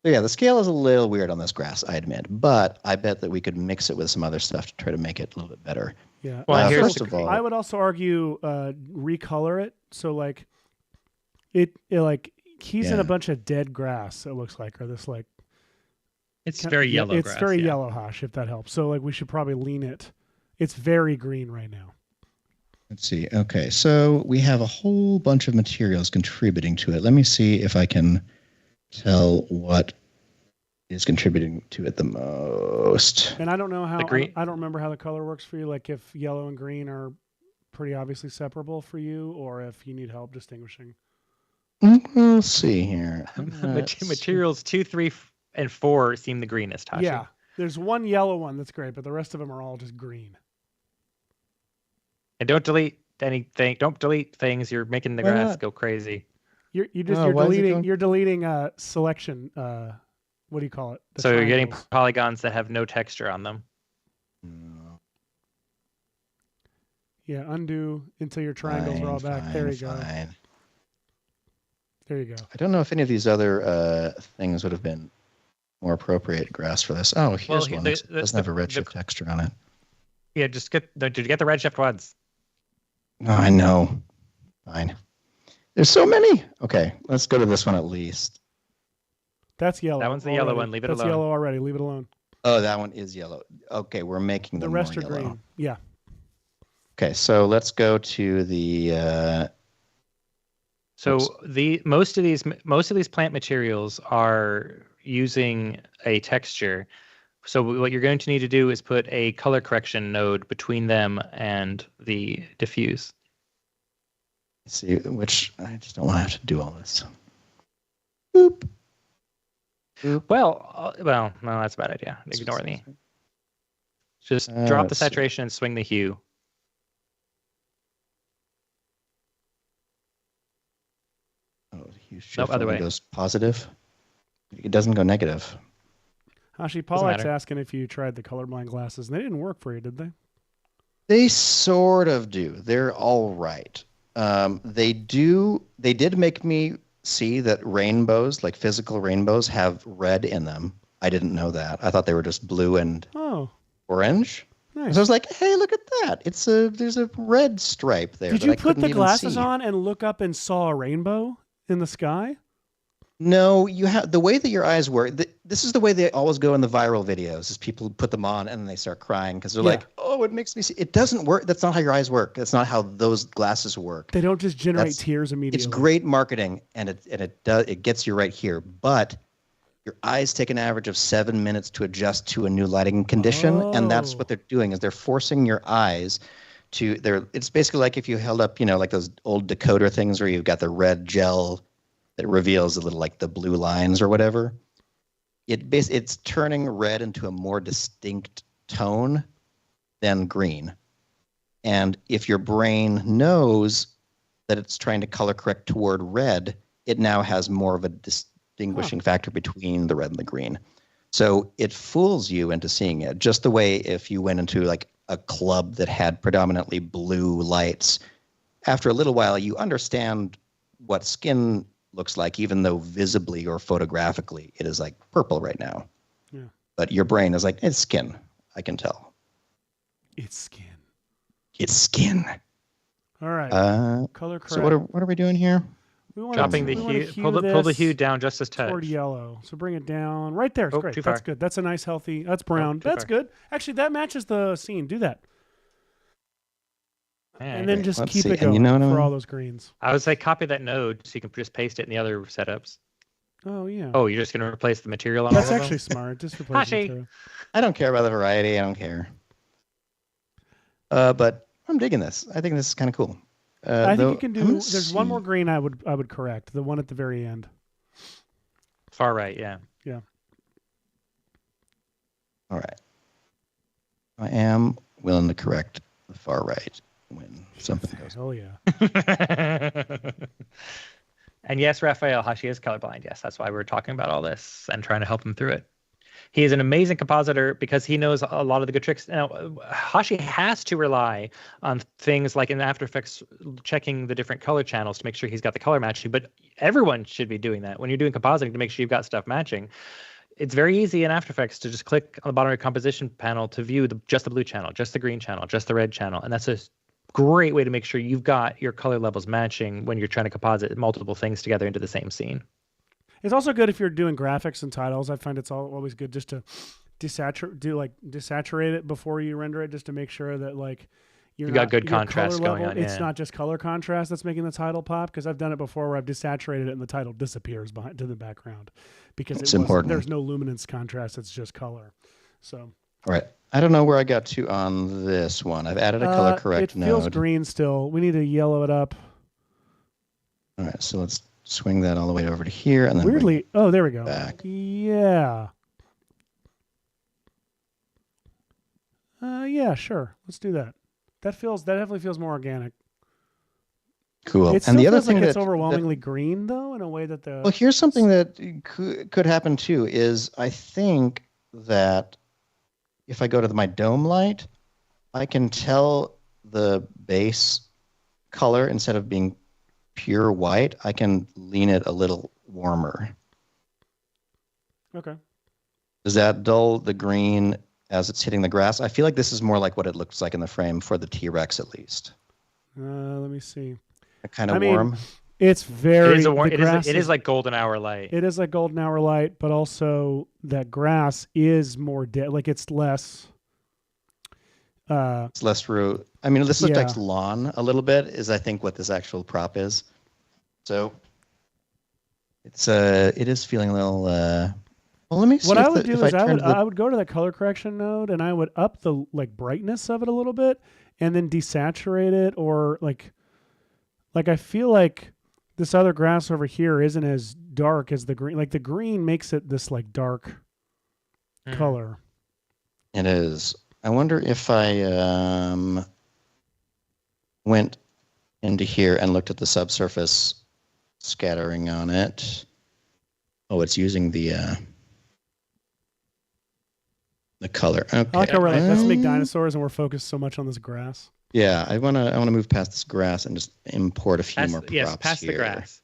So yeah, the scale is a little weird on this grass, I admit, but I bet that we could mix it with some other stuff to try to make it a little bit better. Yeah. Well, first of all, I would also argue recolor it. So like it like he's in a bunch of dead grass, it looks like, or this like it's very yellow it's grass. very yellow, Hash, if that helps. So like we should probably lean it. It's very green right now. Let's see. Okay, so we have a whole bunch of materials contributing to it. Let me see if I can tell what is contributing to it the most. And I don't know how, I don't remember how the color works for you, like if yellow and green are pretty obviously separable for you, or if you need help distinguishing. We'll see here. Materials 2, 3, and 4 seem the greenest, Hashi. Yeah, there's one yellow one that's great, but the rest of them are all just green. And don't delete anything. Don't delete things. You're making the grass go crazy. You're deleting selection. What do you call it? So you're getting polygons that have no texture on them. Yeah, undo until your triangles are all back. There you go. There you go. I don't know if any of these other things would have been more appropriate grass for this. Oh, here's one that doesn't have a redshift texture on it. Yeah, did you get the redshift ones? No, I know. Fine. There's so many. Okay, let's go to this one at least. That's yellow. That one's the yellow one. Leave it alone. That's yellow already. Leave it alone. Oh, that one is yellow. Okay, we're making them the rest more are yellow. green. Yeah. Okay, so let's go to the. So most of these plant materials are using a texture. So what you're going to need to do is put a color correction node between them and the diffuse. See, which I just don't want to have to do all this. Boop. Boop. Well, no, that's a bad idea. Ignore me. Just drop the saturation and swing the hue. Oh, the hue shift other way. Goes positive. It doesn't go negative. Hashi, Pollock's asking if you tried the colorblind glasses, and they didn't work for you, did they? They sort of do. They're all right. They did make me see that rainbows, like physical rainbows, have red in them. I didn't know that. I thought they were just blue and orange. Nice. So I was like, hey, look at that. There's a red stripe there. Did you put the glasses on and look up and saw a rainbow in the sky? No, you have the way that your eyes work. This is the way they always go in the viral videos. Is people put them on and then they start crying because they're like, "Oh, it makes me see." It doesn't work. That's not how your eyes work. That's not how those glasses work. They don't just generate tears immediately. It's great marketing, and it gets you right here. But your eyes take an average of 7 minutes to adjust to a new lighting condition, and that's what they're doing. Is they're forcing your eyes to. It's basically like if you held up, like those old decoder things where you've got the red gel that reveals a little like the blue lines or whatever. It's turning red into a more distinct tone than green. And if your brain knows that it's trying to color correct toward red, it now has more of a distinguishing factor between the red and the green. So it fools you into seeing it, just the way if you went into like a club that had predominantly blue lights, after a little while you understand what skin looks like, even though visibly or photographically it is like purple right now. Yeah. But your brain is like, it's skin. I can tell. It's skin. It's skin. All right. Color correct. So what are we doing here? Dropping the hue. Pull the hue down just a touch. Toward yellow. So bring it down. Right there. It's great. That's good. That's a nice healthy. That's brown. That's good. Actually, that matches the scene. Do that. And then just keep it going for all those greens. I would say copy that node so you can just paste it in the other setups. Oh, yeah. Oh, you're just going to replace the material on That's all of actually them? smart. Just replace the material. I don't care about the variety. I don't care. But I'm digging this. I think this is kind of cool. I think you can do. There's one more green I would correct. The one at the very end. Far right, yeah. Yeah. All right. I am willing to correct the far right when something goes. Oh yeah. And yes, Raphael, Hashi is colorblind. Yes, that's why we're talking about all this and trying to help him through it. He is an amazing compositor because he knows a lot of the good tricks. Now, Hashi has to rely on things like in After Effects, checking the different color channels to make sure he's got the color matching. But everyone should be doing that when you're doing compositing to make sure you've got stuff matching. It's very easy in After Effects to just click on the bottom of your composition panel to view just the blue channel, just the green channel, just the red channel. And that's a great way to make sure you've got your color levels matching when you're trying to composite multiple things together into the same scene. It's also good if you're doing graphics and titles. I find it's always good just to desaturate it before you render it, just to make sure that like you got good contrast going on. It's not just color contrast that's making the title pop, because I've done it before where I've desaturated it and the title disappears behind to the background because it's important. There's no luminance contrast; it's just color. So, all right. I don't know where I got to on this one. I've added a color correct node. It feels green still. We need to yellow it up. All right, so let's swing that all the way over to here, and then weirdly, there we go. Back. Yeah. Yeah, sure. Let's do that. That definitely feels more organic. Cool. It still feels like it's overwhelmingly green, though, in a way that the... Well, here's something that could happen, too, is I think that if I go to my dome light, I can tell the base color, instead of being pure white, I can lean it a little warmer. Okay. Does that dull the green as it's hitting the grass? I feel like this is more like what it looks like in the frame for the T-Rex, at least. Let me see. Kind of warm. It's very. It is like golden hour light. It is like golden hour light, but also that grass is more dead. Like it's less. It's less root. I mean, this looks like lawn a little bit. Is I think what this actual prop is. So it is feeling a little. Well, let me see. What I would do is I would go to the color correction node and I would up the brightness of it a little bit and then desaturate it, or like I feel like this other grass over here isn't as dark as the green. Like the green makes it this like dark color. It is. I wonder if I went into here and looked at the subsurface scattering on it. Oh, it's using the color. Okay. I like how we're like, let's make dinosaurs, and we're focused so much on this grass. Yeah, I wanna move past this grass and just import a few more props here. Yes, past the grass.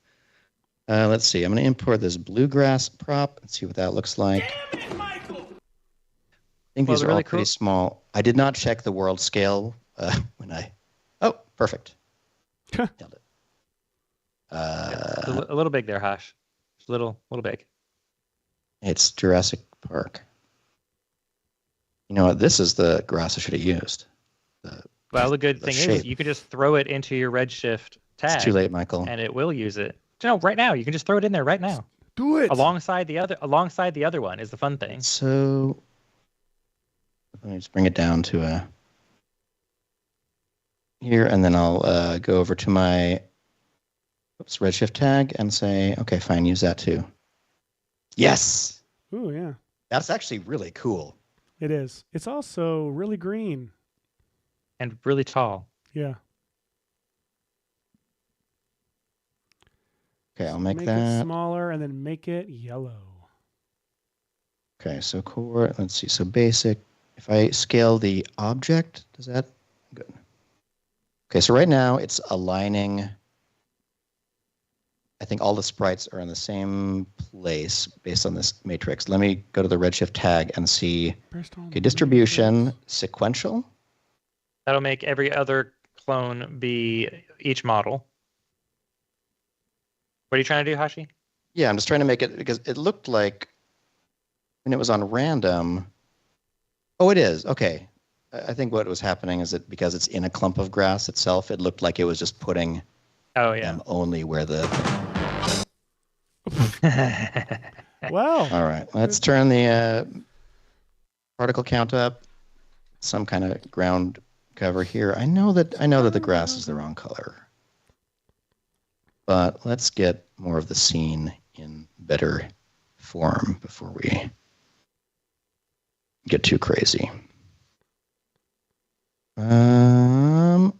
Let's see. I'm gonna import this bluegrass prop and see what that looks like. Damn it, Michael! I think these are all pretty small. I did not check the world scale when I. Oh, perfect. Nailed it. A little big there, Hash. It's a little big. It's Jurassic Park. You know what? This is the grass I should have used. The good thing is you can just throw it into your Redshift tag. It's too late, Michael. And it will use it. No, right now. You can just throw it in there right now. Do it. Alongside the other one is the fun thing. So let me just bring it down to here, and then I'll go over to my Redshift tag and say, okay, fine, use that too. Yes. Ooh, yeah. That's actually really cool. It is. It's also really green. And really tall. Yeah. Okay, I'll make that. Make it smaller and then make it yellow. Okay, so core, let's see. So basic. If I scale the object, does that? Good. Okay, so right now it's aligning. I think all the sprites are in the same place based on this matrix. Let me go to the Redshift tag and see. Okay, distribution, sequential. That'll make every other clone be each model. What are you trying to do, Hashi? Yeah, I'm just trying to make it, because it looked like when it was on random. Oh, it is. Okay. I think what was happening is that because it's in a clump of grass itself, it looked like it was just putting them only where the... Wow. All right. Let's turn the particle count up. Some kind of ground cover here. I know that the grass is the wrong color. But let's get more of the scene in better form before we get too crazy. What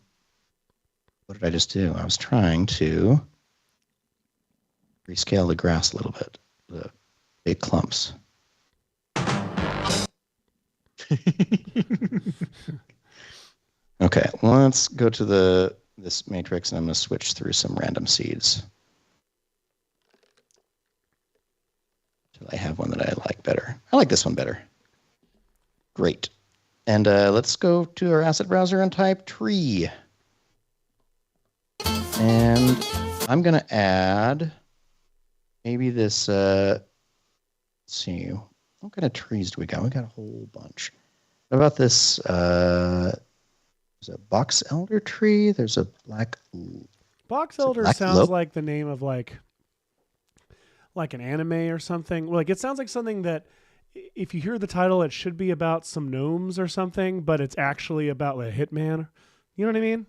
did I just do? I was trying to rescale the grass a little bit, the big clumps. Okay, let's go to this matrix, and I'm going to switch through some random seeds till I have one that I like better. I like this one better. Great. And let's go to our asset browser and type tree. And I'm going to add maybe this, let's see, what kind of trees do we got? We got a whole bunch. What about this, there's a box elder tree, there's a black... Box elder sounds like the name of like an anime or something. Like it sounds like something that if you hear the title, it should be about some gnomes or something, but it's actually about a hitman. You know what I mean?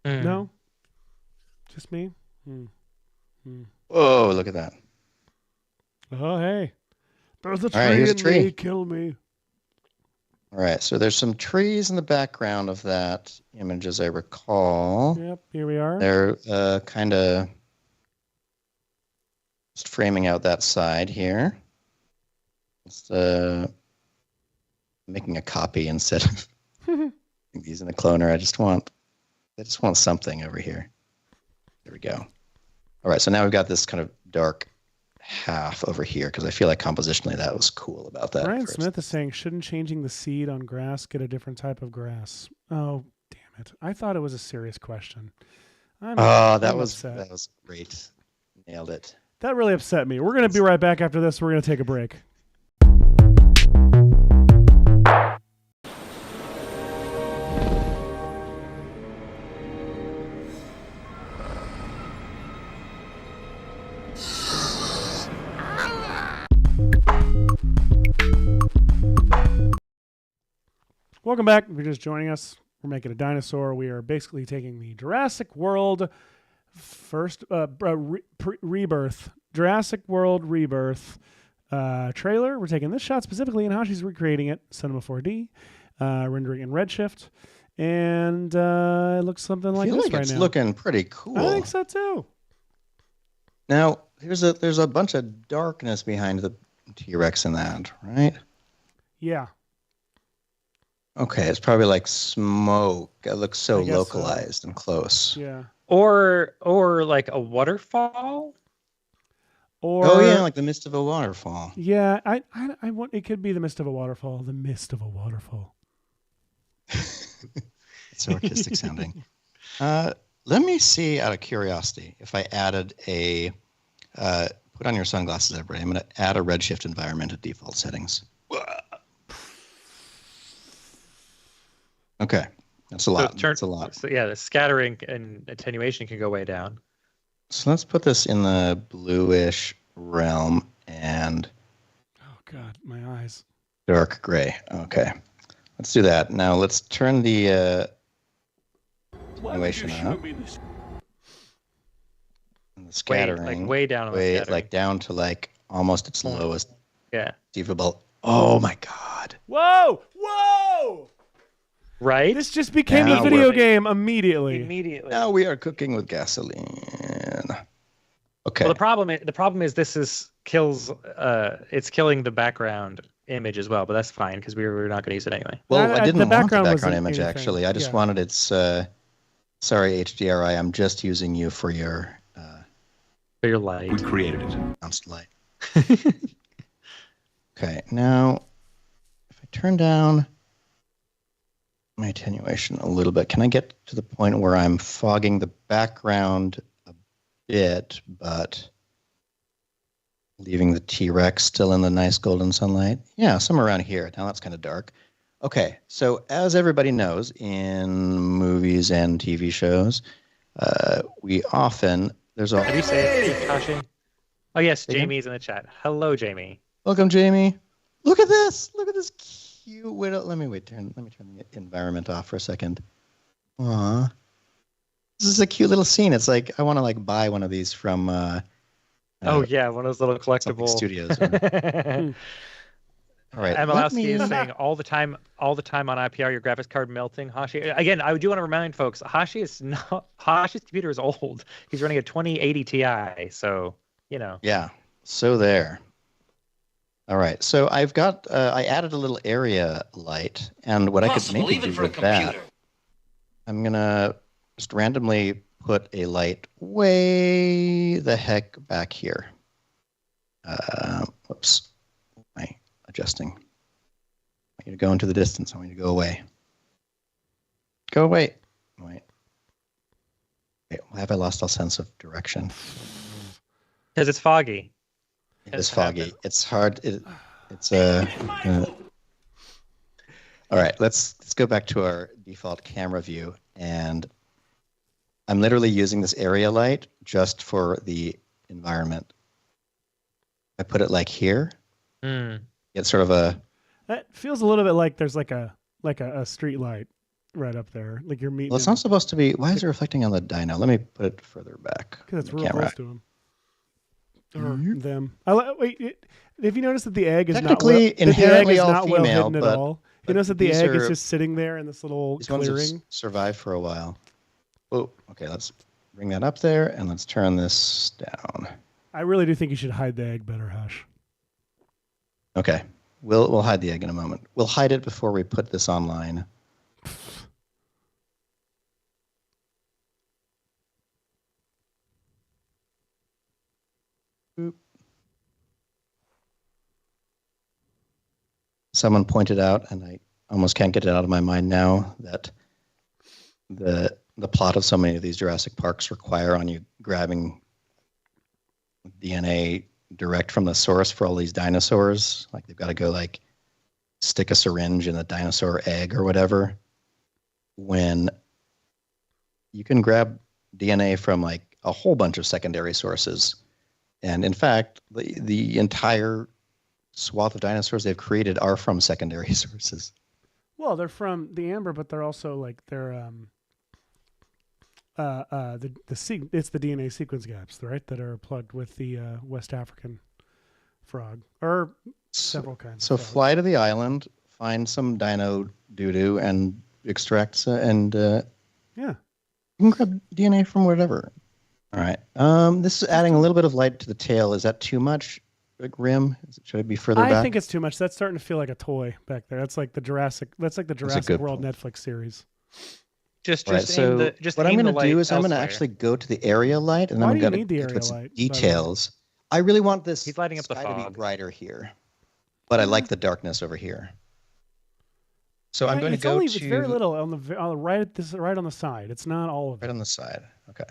No? Just me? Oh, look at that. Oh, hey. There's a tree here's a and tree. they kill me. All right, so there's some trees in the background of that image, as I recall. Yep, here we are. They're kind of just framing out that side here. Just making a copy instead of these in a cloner. I just want something over here. There we go. All right, so now we've got this kind of dark half over here because I feel like compositionally that was cool about that. Brian Smith is saying, shouldn't changing the seed on grass get a different type of grass? Oh, damn it. I thought it was a serious question. That was great. Nailed it. That really upset me. We're going to be right back after this. We're going to take a break. Welcome back. If you're just joining us, we're making a dinosaur. We are basically taking the Jurassic World Rebirth. Jurassic World Rebirth trailer. We're taking this shot specifically, and Hashi's recreating it. Cinema 4D, rendering in Redshift. And it looks something like this right now. It's looking pretty cool. I think so, too. Now, there's a bunch of darkness behind the T-Rex in that, right? Yeah. Okay, it's probably like smoke. It looks so localized and close. Yeah. Or like a waterfall. Or like the mist of a waterfall. Yeah, I want it could be the mist of a waterfall. The mist of a waterfall. It's so artistic sounding. Let me see, out of curiosity, if I added a put on your sunglasses, everybody. I'm going to add a redshift environment at default settings. Okay, that's a lot. That's a lot. So yeah, the scattering and attenuation can go way down. So let's put this in the bluish realm and... Oh, God, my eyes. Dark gray. Okay, let's do that. Now let's turn the attenuation up. And the scattering. Way down on the scattering. Like down to like almost its lowest. Yeah. Achievable. Oh, my God. Whoa! Whoa! Right? This just became a video game immediately. Now we are cooking with gasoline. Okay. Well, the problem is it's killing the background image as well, but that's fine because we were not going to use it anyway. Well, I didn't want the background image actually. I just wanted its. Sorry, HDRI. I'm just using you for your. For your light. We created it. Announced light. Okay. Now, if I turn down my attenuation a little bit, can I get to the point where I'm fogging the background a bit, but leaving the T-Rex still in the nice golden sunlight? Yeah, somewhere around here. Now that's kind of dark. Okay, so as everybody knows, in movies and TV shows, we often... Have you said it, Hashi? Oh, yes, Jamie's in the chat. Hello, Jamie. Welcome, Jamie. Look at this. Look at this cute widow. Let me turn the environment off for a second. Aww. This is a cute little scene. It's like I want to buy one of these from one of those little collectible studios. All right. Emalowski is saying all the time on IPR your graphics card melting. Hashi, again, I do want to remind folks, Hashi's computer is old. He's running a 2080 Ti, so you know. Yeah. So there. All right, so I've got I added a little area light, and what I could maybe do with that, I'm gonna just randomly put a light way the heck back here. Whoops, am I adjusting? I want you to go into the distance. I want you to go away. Go away. Wait. Have I lost all sense of direction? Because it's foggy. It is foggy. It's hard. It's all right, let's go back to our default camera view, and I'm literally using this area light just for the environment. I put it like here. It's sort of a. That feels a little bit like there's like a street light right up there, like you're meeting. Well, it's not supposed to be. Why is it reflecting on the dino? Let me put it further back. Because it's real close to him. Or them. Wait, have you noticed that the egg is inherently all well female, hidden at all? You notice that the egg is just sitting there in this little clearing? Ones have survived for a while. Oh, okay, let's bring that up there, and let's turn this down. I really do think you should hide the egg better, Hush. Okay, we'll hide the egg in a moment. We'll hide it before we put this online. Someone pointed out, and I almost can't get it out of my mind now, that the plot of so many of these Jurassic Parks require on you grabbing DNA direct from the source for all these dinosaurs. Like they've got to go like stick a syringe in a dinosaur egg or whatever. When you can grab DNA from like a whole bunch of secondary sources. And in fact, the entire swath of dinosaurs they've created are from secondary sources. Well, they're from the amber, but they're also like they're it's the DNA sequence gaps, right, that are plugged with the West African frog or several kinds. So fly to the island, find some dino doo-doo, and extract and yeah, you can grab DNA from whatever. All right. This is adding a little bit of light to the tail. Is that too much? Like rim? Should it be further back? I think it's too much. That's starting to feel like a toy back there. That's like the Jurassic. That's like the Jurassic World Netflix series. Just what I'm going to do is I'm going to actually go to the area light, and then I'm going to put some details. I really want this He's lighting up the sky fog. to be brighter here, but I like the darkness over here. So I'm going to go to. It's very little on the right on the side. It's not all of it. Right on the side. Okay.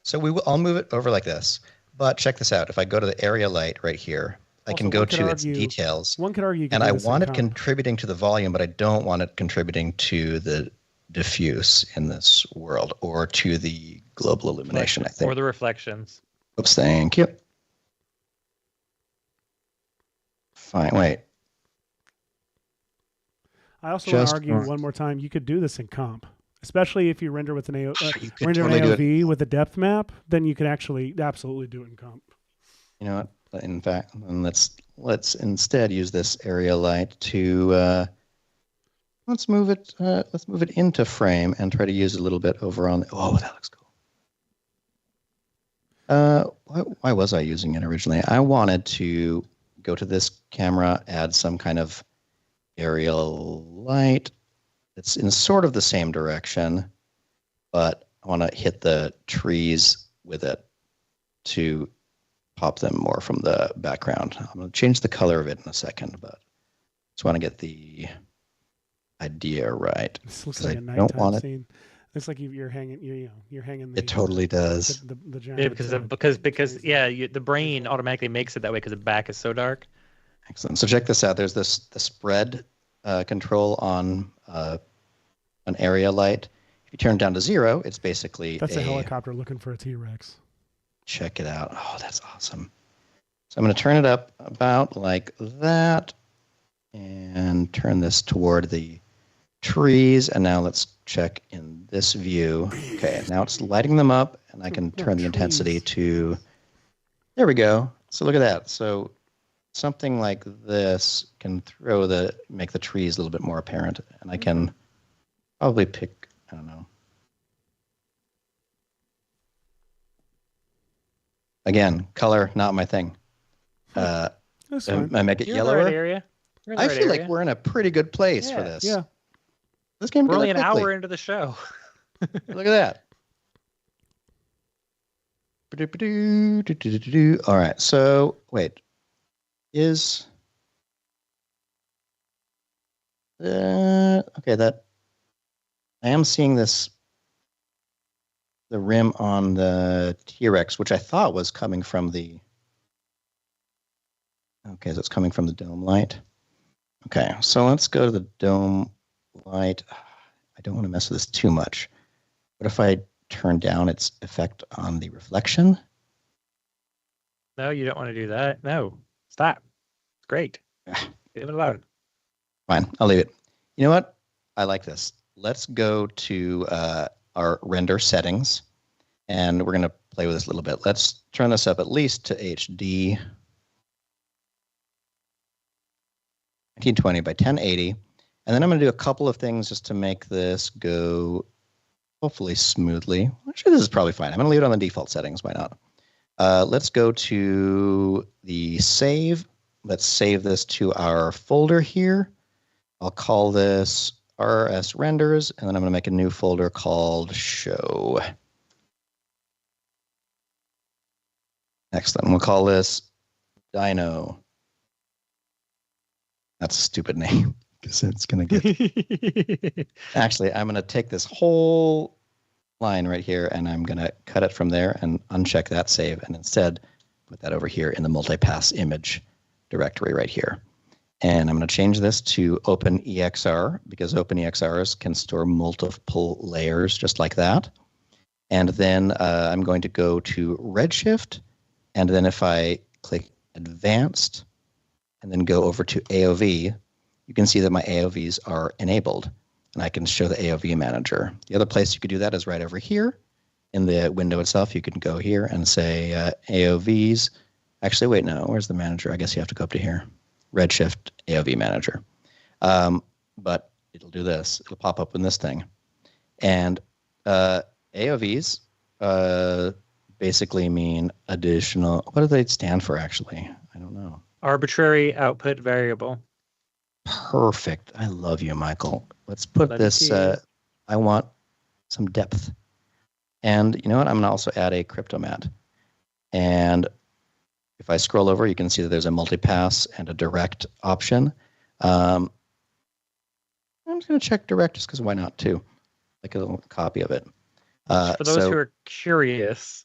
So I'll move it over like this. But check this out. If I go to the area light right here, I can go to its details. One could argue. And I want it contributing to the volume, but I don't want it contributing to the diffuse in this world or to the global illumination, I think. Or the reflections. Oops, thank you. Fine, wait. I also want to argue one more time. You could do this in comp. Especially if you render with an AOV with a depth map, then you can actually absolutely do it in comp. You know what? In fact, let's instead use this area light to let's move it into frame and try to use it a little bit over on. Oh, that looks cool. Why was I using it originally? I wanted to go to this camera, add some kind of aerial light. It's in sort of the same direction, but I want to hit the trees with it to pop them more from the background. I'm going to change the color of it in a second, but just want to get the idea right. This looks like a nighttime scene. Looks like you're hanging. You're hanging. It totally does. The giant, yeah, because the brain automatically makes it that way because the back is so dark. Excellent. So check this out. There's the spread control on an area light. If you turn it down to 0, it's basically that's a helicopter looking for a T-Rex. Check it out. Oh, that's awesome. So I'm going to turn it up about like that and turn this toward the trees. And now let's check in this view. Okay, now it's lighting them up, and I can turn the intensity to, there we go. So look at that. So something like this can make the trees a little bit more apparent, and I can probably pick, I don't know. Again, color, not my thing. That's fine. I make it You're yellower. in the right area. I feel like we're in a pretty good place for this. Yeah. This game we're only an hour into the show. Look at that. All right. So wait, is okay? That I am seeing this. The rim on the T-Rex, which I thought was coming from the. Okay, so it's coming from the dome light. Okay, so let's go to the dome light. I don't want to mess with this too much. What if I turn down its effect on the reflection? No, you don't want to do that. No, stop. It's great. Leave it alone. Fine, I'll leave it. You know what? I like this. Let's go to our render settings, and we're going to play with this a little bit. Let's turn this up at least to HD 1920 by 1080, and then I'm going to do a couple of things just to make this go hopefully smoothly. Actually, this is probably fine. I'm going to leave it on the default settings. Why not? Let's go to the save. Let's save this to our folder here. I'll call this RS renders, and then I'm going to make a new folder called show. Excellent. We'll call this Dino. That's a stupid name because it's going to get. Actually, I'm going to take this whole line right here, and I'm going to cut it from there and uncheck that save, and instead put that over here in the multipass image directory right here. And I'm going to change this to OpenEXR because OpenEXRs can store multiple layers just like that. And then I'm going to go to Redshift. And then if I click Advanced and then go over to AOV, you can see that my AOVs are enabled. And I can show the AOV manager. The other place you could do that is right over here in the window itself. You can go here and say AOVs. Actually, wait, no. Where's the manager? I guess you have to go up to here. Redshift AOV manager. But it'll do this. It'll pop up in this thing. And AOVs basically mean additional. What do they stand for, actually? I don't know. Arbitrary output variable. Perfect. I love you, Michael. Let's put this. I want some depth. And you know what? I'm going to also add a crypto mat. And if I scroll over, you can see that there's a multipass and a direct option. I'm just going to check direct just because why not too? Like a little copy of it. For those who are curious,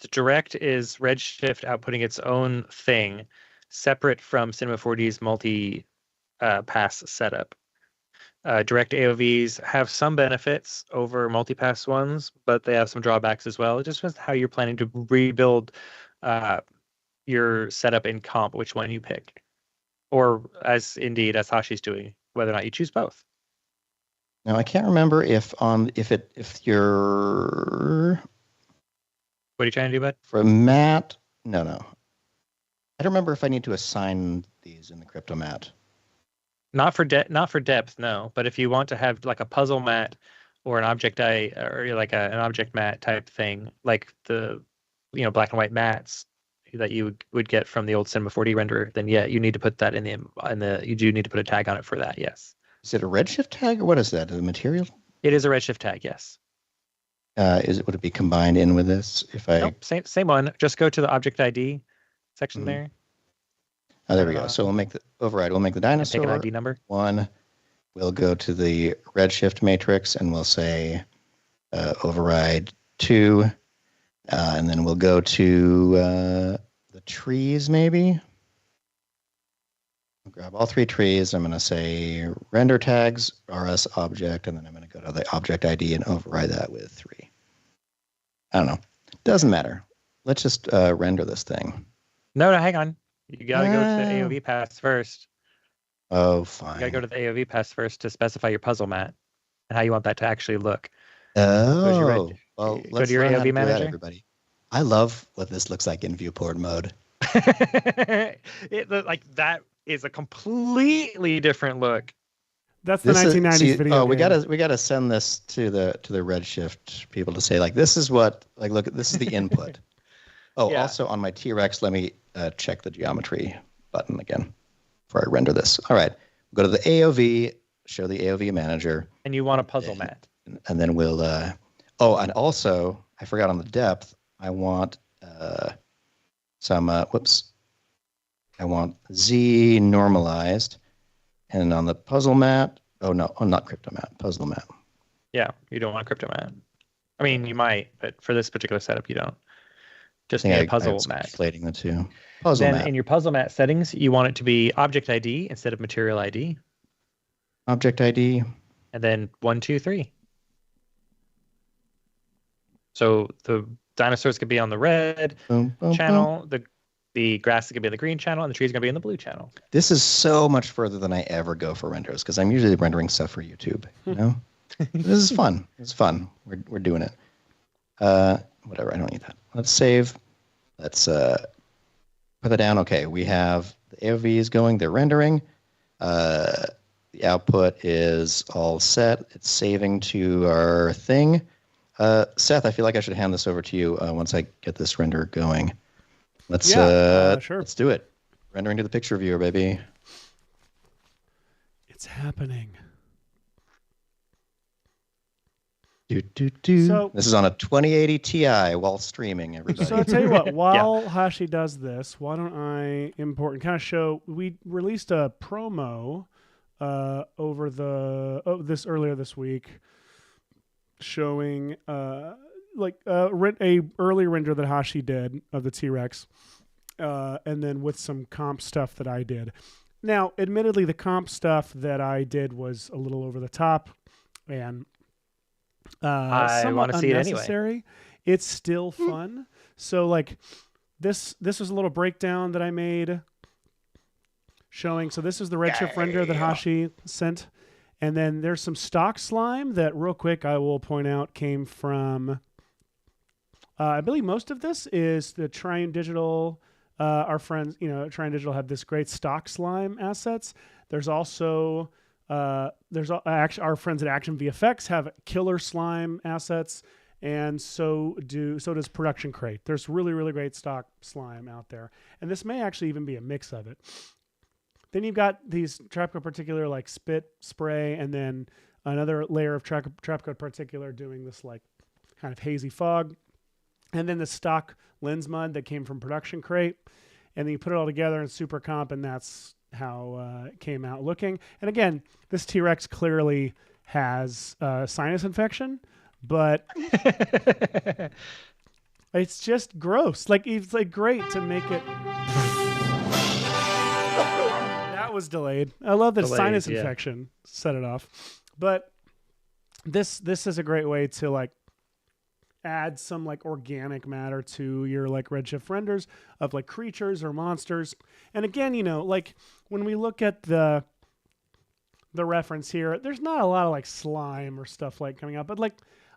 the direct is Redshift outputting its own thing, separate from Cinema 4D's multi-pass setup. Direct AOVs have some benefits over multipass ones, but they have some drawbacks as well. It just depends how you're planning to rebuild your setup in comp, which one you pick, or as Hashi's doing, whether or not you choose both. Now I can't remember if you're. What are you trying to do, bud? For a mat, no. I don't remember if I need to assign these in the crypto mat. Not for depth, no. But if you want to have like a puzzle mat or an object or like an object mat type thing, like the black and white mats that you would get from the old Cinema 4D renderer, then yeah, you need to put that in the you do need to put a tag on it for that. Yes. Is it a Redshift tag or what is that? The material? It is a Redshift tag. Yes. Would it be combined in with this? Nope, same one. Just go to the object ID section there. Oh, there we go. So we'll make the override. We'll make the dinosaur. Pick an ID number. 1. We'll go to the Redshift matrix and we'll say override 2. And then we'll go to the trees, maybe. I'll grab all 3 trees. I'm going to say render tags, RS object, and then I'm going to go to the object ID and override that with 3. I don't know. Doesn't matter. Let's just render this thing. No, hang on. You got to go to the AOV pass first. Oh, fine. You got to go to the AOV pass first to specify your puzzle mat and how you want that to actually look. Oh, well, go let's to your learn how AOV to do manager. that, everybody. I love what this looks like in viewport mode. That is a completely different look. That's the 1990s video. Oh, we gotta send this to the Redshift people to say like this is what look this is the input. Oh, yeah. Also on my T-Rex, let me check the geometry button again before I render this. All right, go to the AOV, show the AOV manager. And you want a puzzle mat. And then we'll, and also, I forgot on the depth, I want some, I want Z normalized. And on the puzzle mat, not crypto mat, puzzle mat. Yeah, you don't want a crypto mat. I mean, you might, but for this particular setup, you don't. Just need a puzzle mat. Conflating the two. Puzzle then mat. In your puzzle mat settings, you want it to be object ID instead of material ID. Object ID. And then 1, 2, 3. So the dinosaurs could be on the red channel, the grass is going to be in the green channel, and the trees are going to be in the blue channel. This is so much further than I ever go for renders because I'm usually rendering stuff for YouTube. You know, this is fun. It's fun. We're doing it. Whatever. I don't need that. Let's save. Let's put that down. Okay, we have the AOVs going. They're rendering. The output is all set. It's saving to our thing. Seth, I feel like I should hand this over to you once I get this render going. Sure. Let's do it. Rendering to the picture viewer, baby. It's happening. So, this is on a 2080 Ti while streaming, everybody. So I'll tell you what, while Hashi does this, why don't I import and kind of show, we released a promo earlier this week showing a early render that Hashi did of the T-Rex, and then with some comp stuff that I did. Now, admittedly, the comp stuff that I did was a little over the top and I want to see it anyway. It's still fun. So like this was a little breakdown that I made showing. So this is the Redshift render that Hashi sent. And then there's some stock slime that real quick I will point out came from, I believe most of this is the Triune Digital, our friends, Triune Digital have this great stock slime assets. There's also, our friends at Action VFX have killer slime assets. And so does Production Crate. There's really, really great stock slime out there. And this may actually even be a mix of it. Then you've got these Trapco Particular like spit spray, and then another layer of Trapco Particular doing this like kind of hazy fog. And then the stock lens mud that came from Production Crate. And then you put it all together in Super Comp, and that's how it came out looking. And again, this T-Rex clearly has sinus infection, but it's just gross. Like, it's like great to make it... was delayed. I love that sinus infection set it off. But this is a great way to like add some like organic matter to your like Redshift renders of like creatures or monsters. And again, like when we look at the reference here, there's not a lot of like slime or stuff like coming out, but like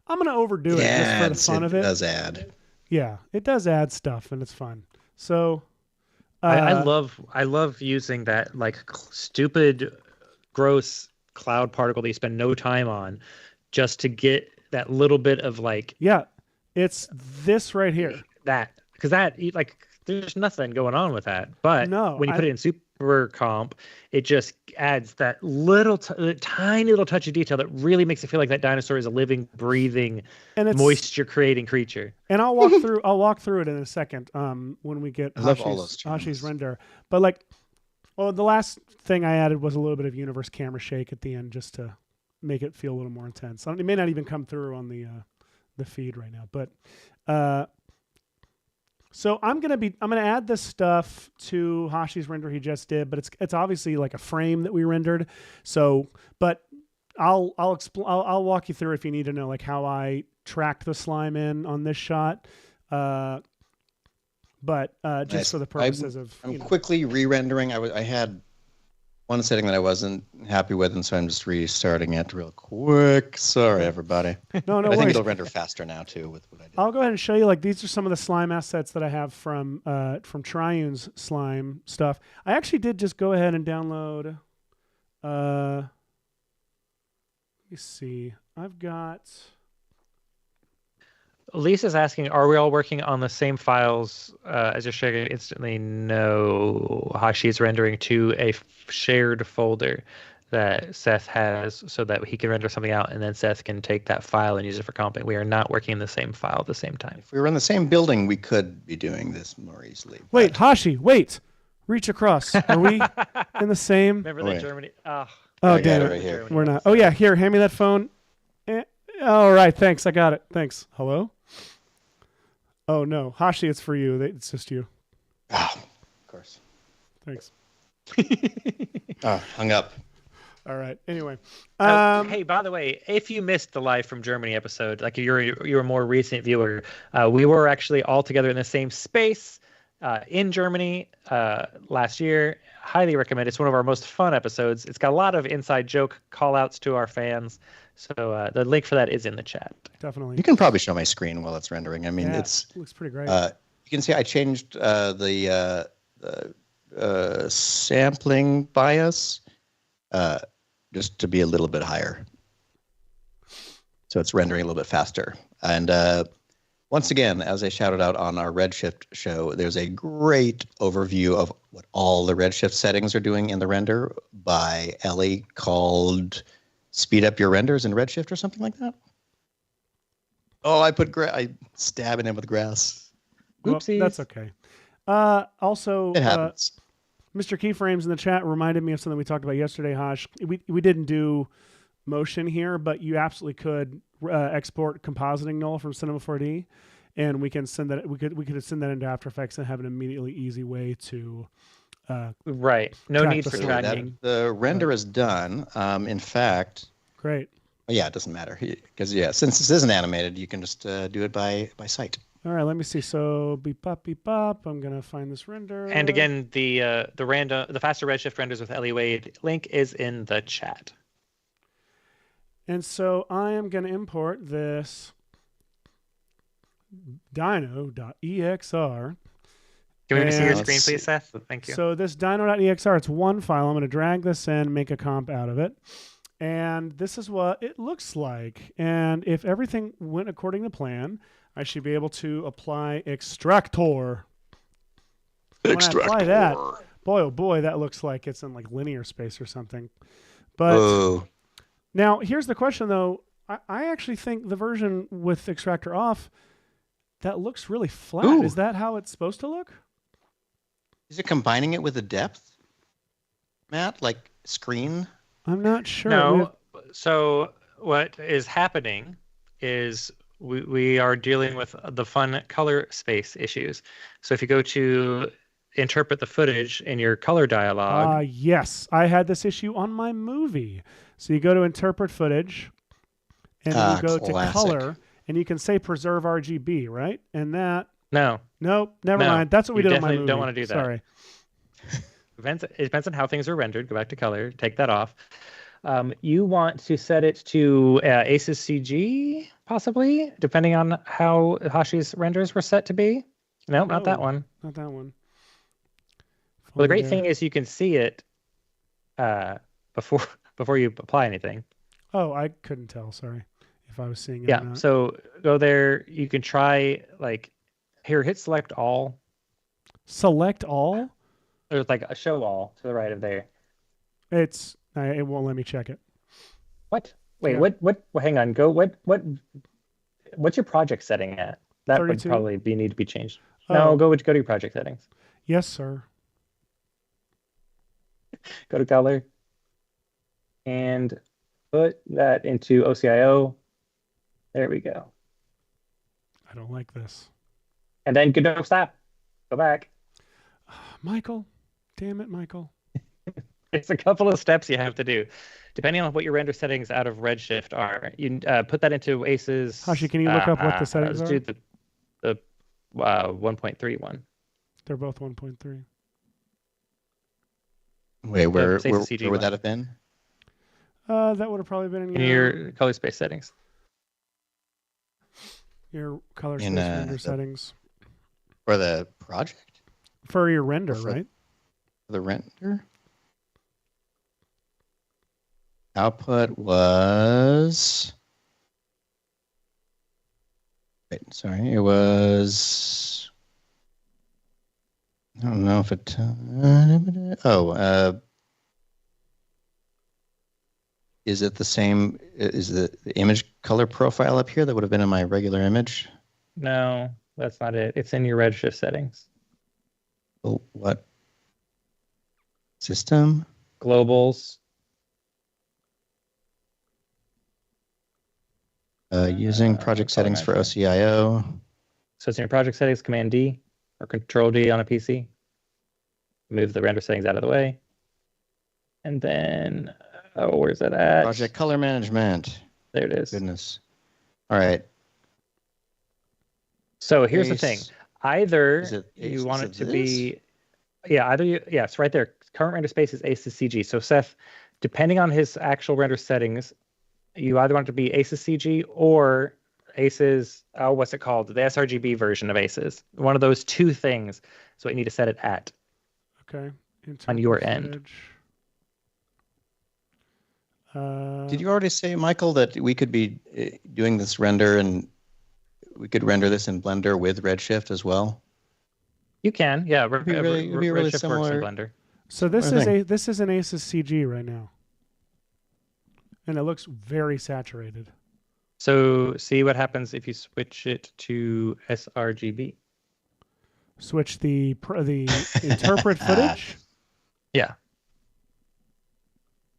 I'm going to overdo it just for the fun of it. It does add. Yeah, it does add stuff and it's fun. So I love using that like stupid, gross cloud particle that you spend no time on, just to get that little bit of like. Yeah, it's this right here. Because there's nothing going on with that. But when you put it in Super Comp, it just adds that little tiny little touch of detail that really makes it feel like that dinosaur is a living, breathing, moisture creating creature. And I'll walk through it in a second when we get Hashi's render. But the last thing I added was a little bit of universe camera shake at the end just to make it feel a little more intense. It may not even come through on the feed right now, but so I'm gonna add this stuff to Hashi's render he just did, but it's obviously like a frame that we rendered. So, but I'll walk you through if you need to know like how I tracked the slime in on this shot. But just for the purposes I'm quickly re-rendering. I had one setting that I wasn't happy with, and so I'm just restarting it real quick. Sorry, everybody. No, I think it'll render faster now too with what I did. I'll go ahead and show you. Like, these are some of the slime assets that I have from Triune's slime stuff. I actually did just go ahead and download. Let me see. I've got. Lisa's asking, are we all working on the same files as you're sharing instantly? No. Hashi's rendering to a shared folder that Seth has so that he can render something out, and then Seth can take that file and use it for comping. We are not working in the same file at the same time. If we were in the same building, we could be doing this more easily. Wait, Hashi, wait. Reach across. Are we in the same? Remember that Germany? Oh, damn it. Right here. We're not. Oh, yeah. Here, hand me that phone. All right. Thanks. I got it. Thanks. Hello? Oh, no. Hashi, it's for you. It's just you. Oh, of course. Thanks. Hung up. All right. Anyway. Hey, by the way, if you missed the Live from Germany episode, like you're a more recent viewer, we were actually all together in the same space in Germany last year. Highly recommend. It's one of our most fun episodes. It's got a lot of inside joke call outs to our fans. So the link for that is in the chat. Definitely. You can probably show my screen while it's rendering. I mean, it looks pretty great. You can see I changed the sampling bias just to be a little bit higher. So it's rendering a little bit faster. And once again, as I shouted out on our Redshift show, there's a great overview of what all the Redshift settings are doing in the render by Ellie called Speed Up Your Renders in Redshift or something like that. Oh, I stabbing him with grass. Oopsies. Well, that's okay. Also, it happens. Mr. Keyframes in the chat reminded me of something we talked about yesterday, Hash. We didn't do motion here, but you absolutely could export compositing null from Cinema 4D, and we can send that. We could send that into After Effects and have an immediately easy way to. Right. No need for tracking. The render is done. In fact. Great. Yeah, it doesn't matter because since this isn't animated, you can just do it by sight. All right, let me see. So beep bop. I'm gonna find this render. And again, the faster Redshift renders with Ellie Wade link is in the chat. And so I am gonna import this dino.exr. Can we see your screen, please, Seth? Thank you. So this dino.exr, it's one file. I'm gonna drag this in, make a comp out of it. And this is what it looks like. And if everything went according to plan, I should be able to apply extractor. When I apply that, boy, oh boy, that looks like it's in like linear space or something. But now here's the question, though. I actually think the version with extractor off, that looks really flat. Ooh. Is that how it's supposed to look? Is it combining it with the depth, Matt? Like screen? I'm not sure. No. So what is happening is we are dealing with the fun color space issues. So if you go to interpret the footage in your color dialog. Yes, I had this issue on my movie. So you go to interpret footage, and then you go to color, and you can say preserve RGB, right? And that. No. Nope. Never mind. That's what we did on my movie. Don't want to do that. Sorry. It depends on how things are rendered. Go back to color. Take that off. You want to set it to ACES CG, possibly, depending on how Hashi's renders were set to be. No, not that one. Not that one. Well, the great thing is you can see it before you apply anything. Oh, I couldn't tell. Sorry, if I was seeing it. Yeah. Or not. So go there. You can try hit select all. Select all. There's like a show all to the right of there. It won't let me check it. What? Wait, yeah. What? Well, hang on. Go. What's your project setting at? That 32? Would probably need to be changed. Oh. No, go to your project settings. Yes, sir. Go to color and put that into OCIO. There we go. I don't like this. And then stop. Go back. Michael. Damn it, Michael. It's a couple of steps you have to do. Depending on what your render settings out of Redshift are, you put that into ACES. Hashi, can you look up what the settings are? Let's do the 1.3 one. They're both 1.3. Wait, where would that have been? That would have probably been in your color space settings. Your color space render settings. For the project? For your render, right? The render? Output was... Sorry, it was. I don't know if it. Is it the same? Is the image color profile up here that would have been in my regular image? No, that's not it. It's in your Redshift settings. Oh, what? System? Globals. Using project settings for OCIO. So it's in your project settings, Command D or Control D on a PC. Move the render settings out of the way. And then, where's that at? Project color management. There it is. Goodness. All right. So here's the thing. Either you want it to be, it's right there. Current render space is ACES CG. So Seth, depending on his actual render settings, you either want it to be ACES CG or ACES, what's it called? The sRGB version of ACES. One of those two things is what you need to set it at. Okay. On your end. Did you already say, Michael, that we could be doing this render and we could render this in Blender with Redshift as well? You can, yeah. It'd be really Redshift similar. works in Blender. So this is an ACES CG right now, and it looks very saturated. So see what happens if you switch it to sRGB. Switch the interpret footage. Yeah.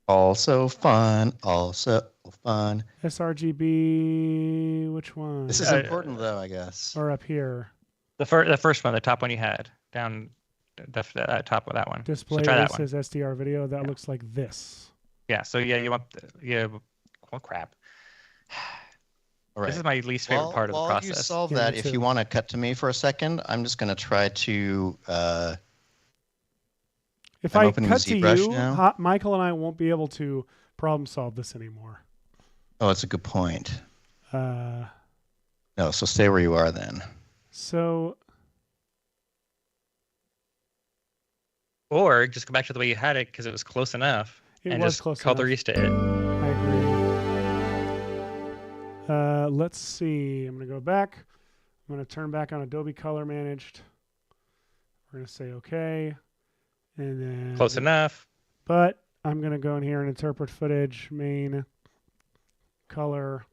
Also fun. sRGB, which one? This is important, though, I guess. Or up here. The first one, the top one you had, down the top of that one. Display says SDR video. That looks like this. Yeah. So you want oh crap. All right. This is my least favorite part of the process. While you solve that, if you want to cut to me for a second, I'm just going to try to. If I cut to you, Michael and I won't be able to problem solve this anymore. Oh, that's a good point. No, so stay where you are then. So. Or just go back to the way you had it because it was close enough. And just colorista it. I agree. Let's see. I'm going to go back. I'm going to turn back on Adobe Color Managed. We're going to say OK. And then close enough. But I'm going to go in here and interpret footage, main, color.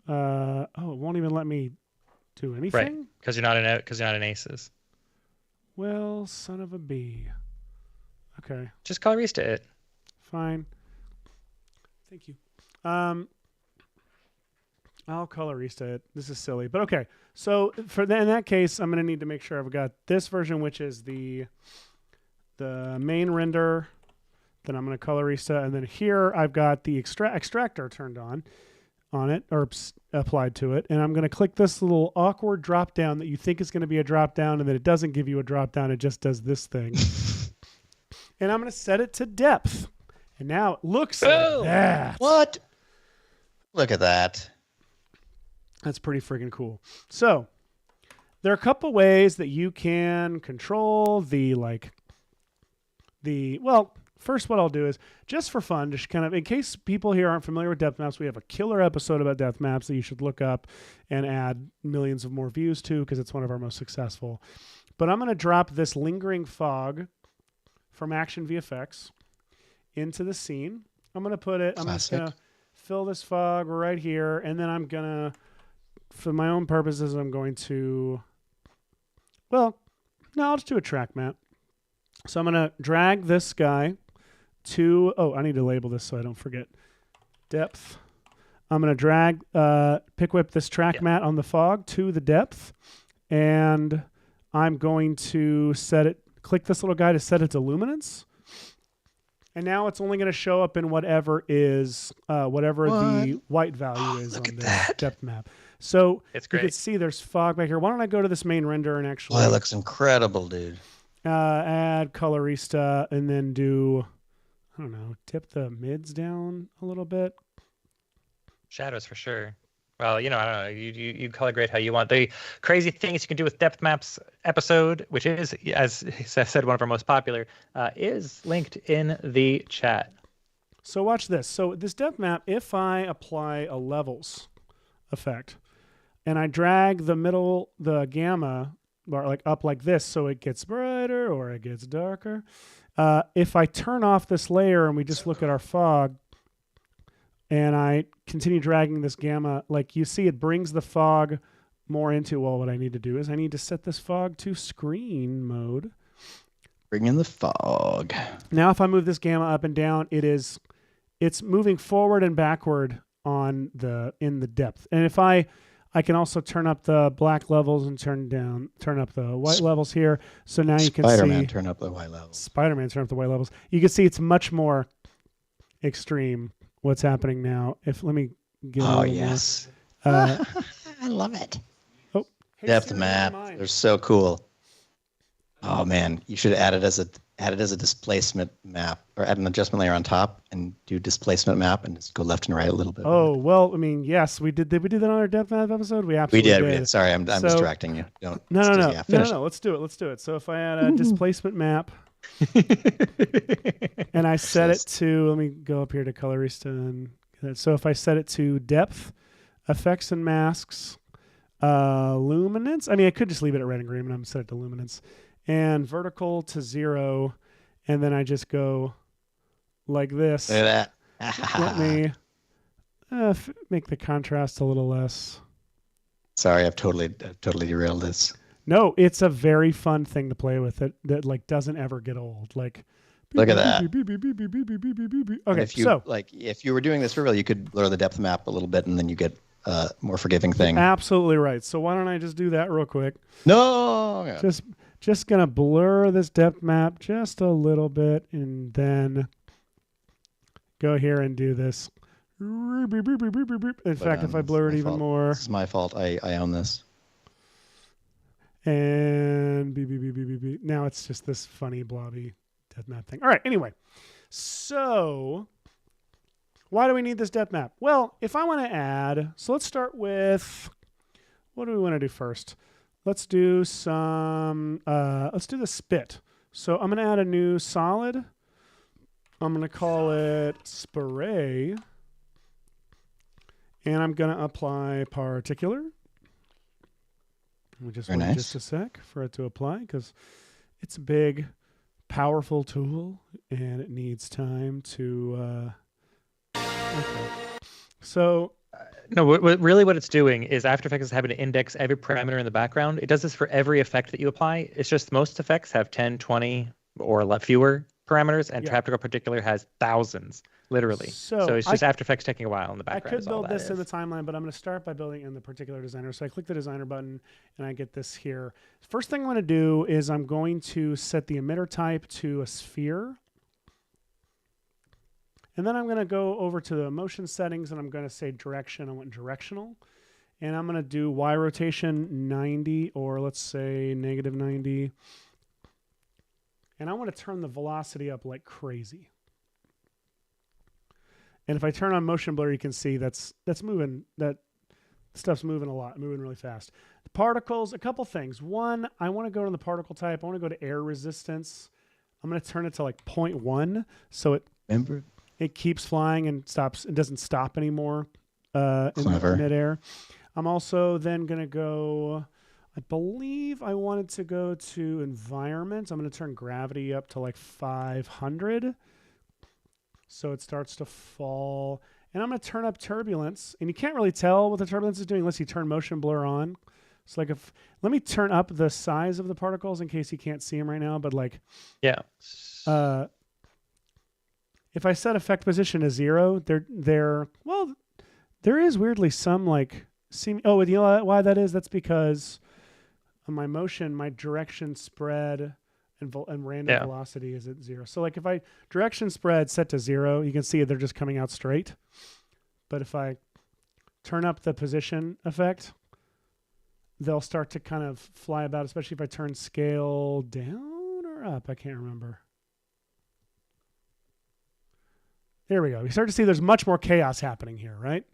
It won't even let me do anything? Right, because you're not in ACES. Well, son of a bee. Okay. Just colorista it. Fine. Thank you. I'll colorista it. This is silly, but okay. So in that case, I'm going to need to make sure I've got this version, which is the main render. Then I'm going to colorista, and then here I've got the extractor turned on it or applied to it, and I'm going to click this little awkward drop down that you think is going to be a drop down, and then it doesn't give you a drop down. It just does this thing, and I'm going to set it to depth, and now it looks like that. What? Look at that. That's pretty freaking cool. So there are a couple ways that you can control first what I'll do is, just for fun, just kind of, in case people here aren't familiar with depth maps, we have a killer episode about depth maps that you should look up and add millions of more views to because it's one of our most successful. But I'm going to drop this lingering fog from Action VFX into the scene. I'm going to fill this fog right here, and then I'm going to, for my own purposes, I'm going to, I'll just do a track map. So I'm going to drag this guy to, I need to label this so I don't forget. Depth. I'm going to drag, pick whip this track mat on the fog to the depth, and I'm going to click this little guy to set its illuminance. And now it's only going to show up in whatever the white value is on the depth map. So it's great. You can see there's fog back here. Why don't I go to this main render and actually... That looks incredible, dude. Add colorista and then do, I don't know, tip the mids down a little bit. Shadows for sure. Well, I don't know. You color grade how you want. The crazy things you can do with depth maps episode, which is, as Seth said, one of our most popular, is linked in the chat. So watch this. So this depth map, if I apply a levels effect, and I drag the gamma bar like up like this so it gets brighter or it gets darker. If I turn off this layer and we just look at our fog and I continue dragging this gamma, like you see it brings the fog more into, well, what I need to do is I need to set this fog to screen mode. Bring in the fog. Now, if I move this gamma up and down, it's moving forward and backward in the depth. And if I can also turn up the black levels and turn up the white levels here. So now you can see Spider-Man turn up the white levels. Spider-Man turn up the white levels. You can see it's much more extreme what's happening now. Let me get yes. I love it. Oh, depth map. They're so cool. Oh man, you should add it as a displacement map, or add an adjustment layer on top and do displacement map and just go left and right a little bit. Oh well, I mean, yes, we did. Did we do that on our depth map episode? We absolutely did. We did. Sorry, I'm distracting you. No. Let's do it. So if I add a displacement map, and I set it to, let me go up here to Colorista. So if I set it to depth, effects and masks, luminance. I mean, I could just leave it at red and green, but I'm set it to luminance. And vertical to 0, and then I just go like this. Look at that. Let me make the contrast a little less. Sorry, I've totally derailed this. No, it's a very fun thing to play with that like doesn't ever get old. Like, look at that. Okay, if you were doing this for real, you could blur the depth map a little bit, and then you get more forgiving thing. Absolutely right. So why don't I just do that real quick? No. Just going to blur this depth map just a little bit and then go here and do this. In fact, if I blur it even more. This is my fault. I own this. And now it's just this funny blobby depth map thing. All right, anyway. So why do we need this depth map? Well, if I want to add, so let's start with, what do we want to do first? Let's do let's do the spit. So I'm going to add a new solid. I'm going to call it spray. And I'm going to apply particular. We just wait just a sec for it to apply because it's a big, powerful tool and it needs time to. Okay. So. No, what it's doing is After Effects is having to index every parameter in the background. It does this for every effect that you apply. It's just most effects have 10, 20, or fewer parameters, and Traptical Particular has thousands, literally. So it's just After Effects taking a while in the background. I could build this in the timeline, but I'm going to start by building in the Particular Designer. So I click the Designer button, and I get this here. First thing I'm going to do is I'm going to set the emitter type to a sphere. And then I'm going to go over to the motion settings, and I'm going to say direction. I want directional. And I'm going to do Y rotation 90, or let's say negative 90. And I want to turn the velocity up like crazy. And if I turn on motion blur, you can see that's moving. That stuff's moving a lot, moving really fast. The particles, a couple things. One, I want to go to the particle type. I want to go to air resistance. I'm going to turn it to like 0.1, so it keeps flying and stops. It doesn't stop anymore in midair. I'm also then going to go, I believe I wanted to go to environment. I'm going to turn gravity up to like 500. So it starts to fall. And I'm going to turn up turbulence. And you can't really tell what the turbulence is doing unless you turn motion blur on. So like let me turn up the size of the particles in case you can't see them right now. But like, if I set effect position to 0, there is weirdly some like, you know why that is? That's because my motion, my direction spread and random velocity is at 0. So like if I direction spread set to 0, you can see they're just coming out straight. But if I turn up the position effect, they'll start to kind of fly about, especially if I turn scale down or up. I can't remember. There we go. You start to see there's much more chaos happening here, right?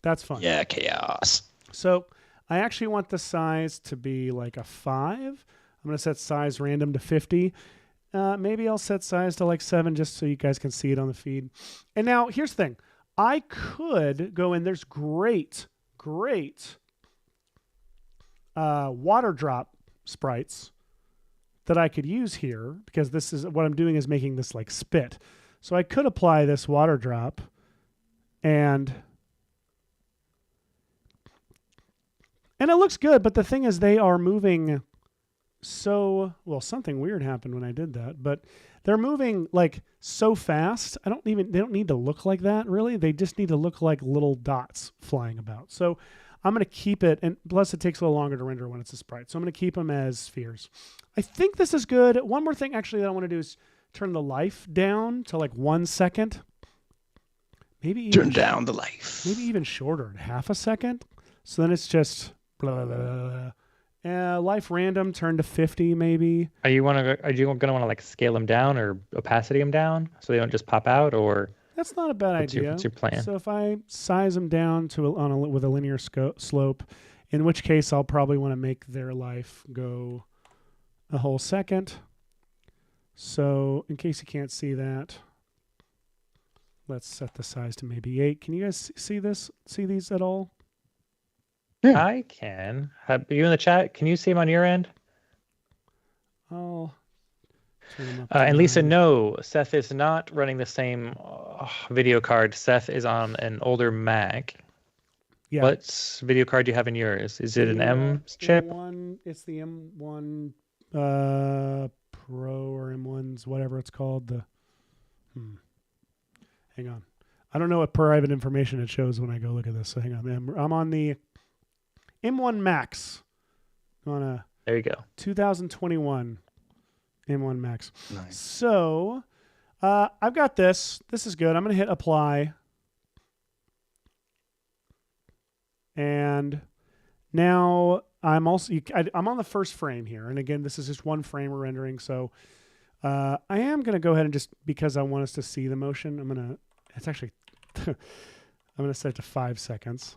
That's fun. Yeah, chaos. So I actually want the size to be like a 5. I'm going to set size random to 50. Maybe I'll set size to like 7 just so you guys can see it on the feed. And now here's the thing. I could go in. There's great great water drop sprites that I could use here, because this is what I'm doing is making this like spit. So I could apply this water drop and it looks good, but the thing is they are moving so well. Something weird happened when I did that, but they're moving like so fast. They don't need to look like that really. They just need to look like little dots flying about. So I'm going to keep it, and plus it takes a little longer to render when it's a sprite. So I'm going to keep them as spheres. I think this is good. One more thing actually that I want to do is turn the life down to like 1 second. Maybe even turn down the life. Maybe even shorter, half a second. So then it's just blah, blah, blah. Life random turn to 50 maybe. Are you going to want to like scale them down or opacity them down so they don't just pop out, or? That's not a bad idea. What's your plan? So if I size them down to with a linear slope, in which case I'll probably want to make their life go a whole second. So in case you can't see that, let's set the size to maybe 8. Can you guys see this? See these at all? Yeah. I can. Are you in the chat? Can you see them on your end? I'll turn them up. And Lisa, no, Seth is not running the same video card. Seth is on an older Mac. Yeah. What video card do you have in yours? Is it an M chip? It's the M1 Pro or M1's, whatever it's called. Hang on. I don't know what private information it shows when I go look at this. So hang on. I'm on the M1 Max. There you go. 2021 M1 Max. Nice. So I've got this. This is good. I'm going to hit apply. And now I'm on the first frame here. And again, this is just one frame we're rendering. So I am going to go ahead and just, because I want us to see the motion, I'm going to set it to 5 seconds.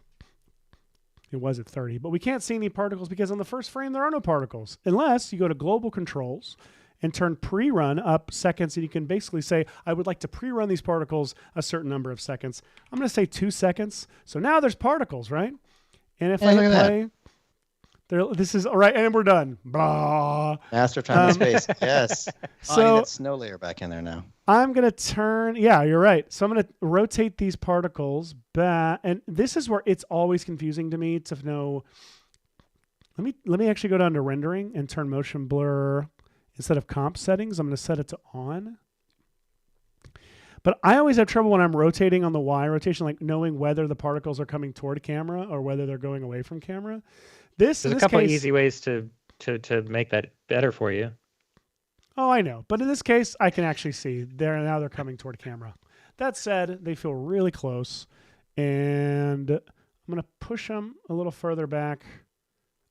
It was at 30, but we can't see any particles because on the first frame, there are no particles unless you go to global controls and turn pre-run up seconds. And you can basically say, I would like to pre-run these particles a certain number of seconds. I'm going to say 2 seconds. So now there's particles, right? And if I hit play, this is all right. And we're done. Blah. Master time and space. Yes. So I need that snow layer back in there now. I'm going to turn. Yeah, you're right. So I'm going to rotate these particles back. And this is where it's always confusing to me to know. Let me actually go down to rendering and turn motion blur. Instead of comp settings, I'm going to set it to on. But I always have trouble when I'm rotating on the Y rotation, like knowing whether the particles are coming toward camera or whether they're going away from camera. There's a couple of easy ways to make that better for you. Oh, I know. But in this case, I can actually see now they're coming toward camera. That said, they feel really close. And I'm going to push them a little further back.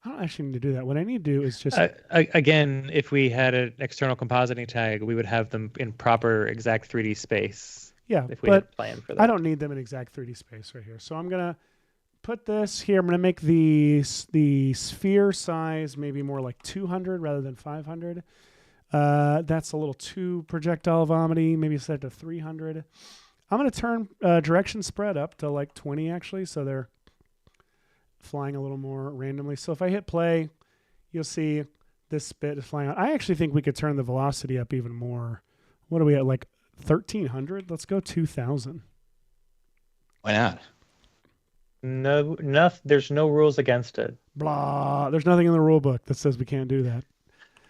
I don't actually need to do that. What I need to do is just... again, if we had an external compositing tag, we would have them in proper exact 3D space. Yeah, if we had planned for that. I don't need them in exact 3D space right here. So I'm going to put this here. I'm going to make the sphere size maybe more like 200 rather than 500. That's a little too projectile vomity. Maybe set it to 300. I'm going to turn direction spread up to like 20 actually. So they're flying a little more randomly. So if I hit play, you'll see this spit is flying out. I actually think we could turn the velocity up even more. What are we at? Like 1,300? Let's go 2,000. Why not? No, there's no rules against it. Blah. There's nothing in the rule book that says we can't do that.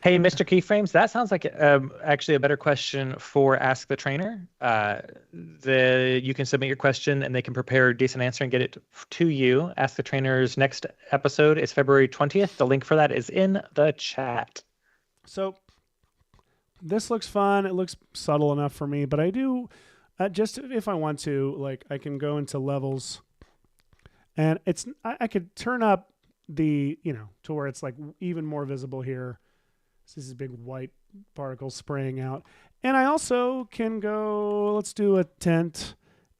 Hey, Mr. Keyframes, that sounds like actually a better question for Ask the Trainer. You can submit your question and they can prepare a decent answer and get it to you. Ask the Trainer's next episode is February 20th. The link for that is in the chat. So this looks fun. It looks subtle enough for me, but I do just if I want to, like I can go into levels and I could turn up the, to where it's like even more visible here. This is big white particles spraying out. And I also can go, let's do a tent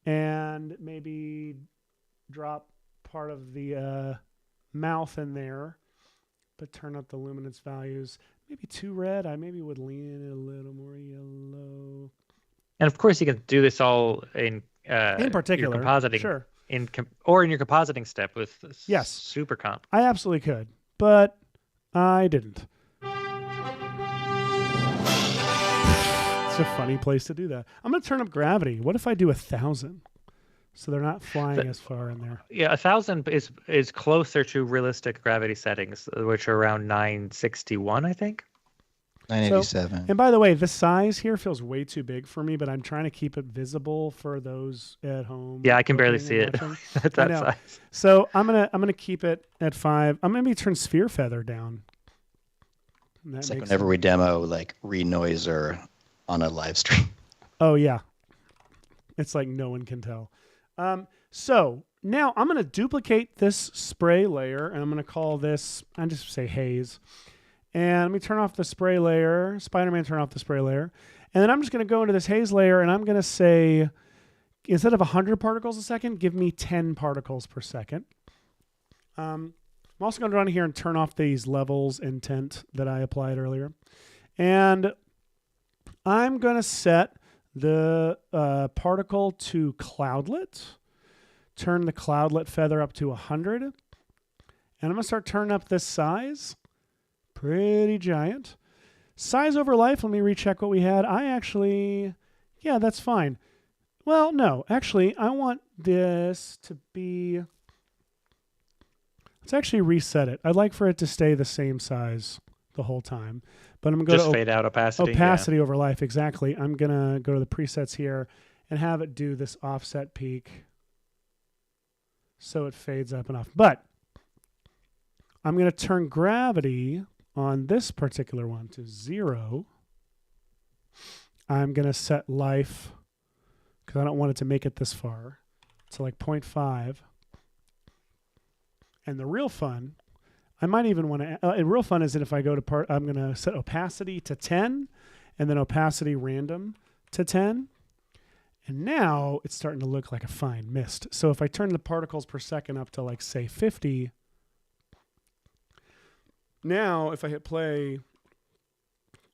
and maybe drop part of the mouth in there, but turn up the luminance values. Maybe too red. I maybe would lean it a little more yellow. And of course you can do this all in particular your compositing. Sure. or in your compositing step with yes. super comp. I absolutely could, but I didn't. It's a funny place to do that. I'm going to turn up gravity. What if I do 1,000? So they're not flying as far in there. Yeah, 1,000 is closer to realistic gravity settings, which are around 961, I think. 987. So, and by the way, the size here feels way too big for me, but I'm trying to keep it visible for those at home. Yeah, I can barely see it at that size. So I'm gonna keep it at 5. I'm gonna turn sphere feather down. It's like whenever we demo like Renoiser on a live stream. Oh yeah, it's like no one can tell. So now I'm gonna duplicate this spray layer, and I'm gonna call this. I just say haze. And let me turn off the spray layer. Spider-Man, turn off the spray layer. And then I'm just going to go into this haze layer, and I'm going to say, instead of 100 particles a second, give me 10 particles per second. I'm also going to run here and turn off these levels and tint that I applied earlier. And I'm going to set the particle to cloudlet. Turn the cloudlet feather up to 100. And I'm going to start turning up this size. Pretty giant. Size over life, let me recheck what we had. Yeah, that's fine. Well, no, actually, I want this to be, let's actually reset it. I'd like for it to stay the same size the whole time. But I'm going to go to fade out opacity. Opacity over life, exactly. I'm going to go to the presets here and have it do this offset peak so it fades up and off. But I'm going to turn gravity on this particular one to 0. I'm going to set life, because I don't want it to make it this far, to like 0.5. And the real fun, I might even want to, real fun is that if I go to I'm going to set opacity to 10, and then opacity random to 10. And now it's starting to look like a fine mist. So if I turn the particles per second up to like, say, 50, now, if I hit play,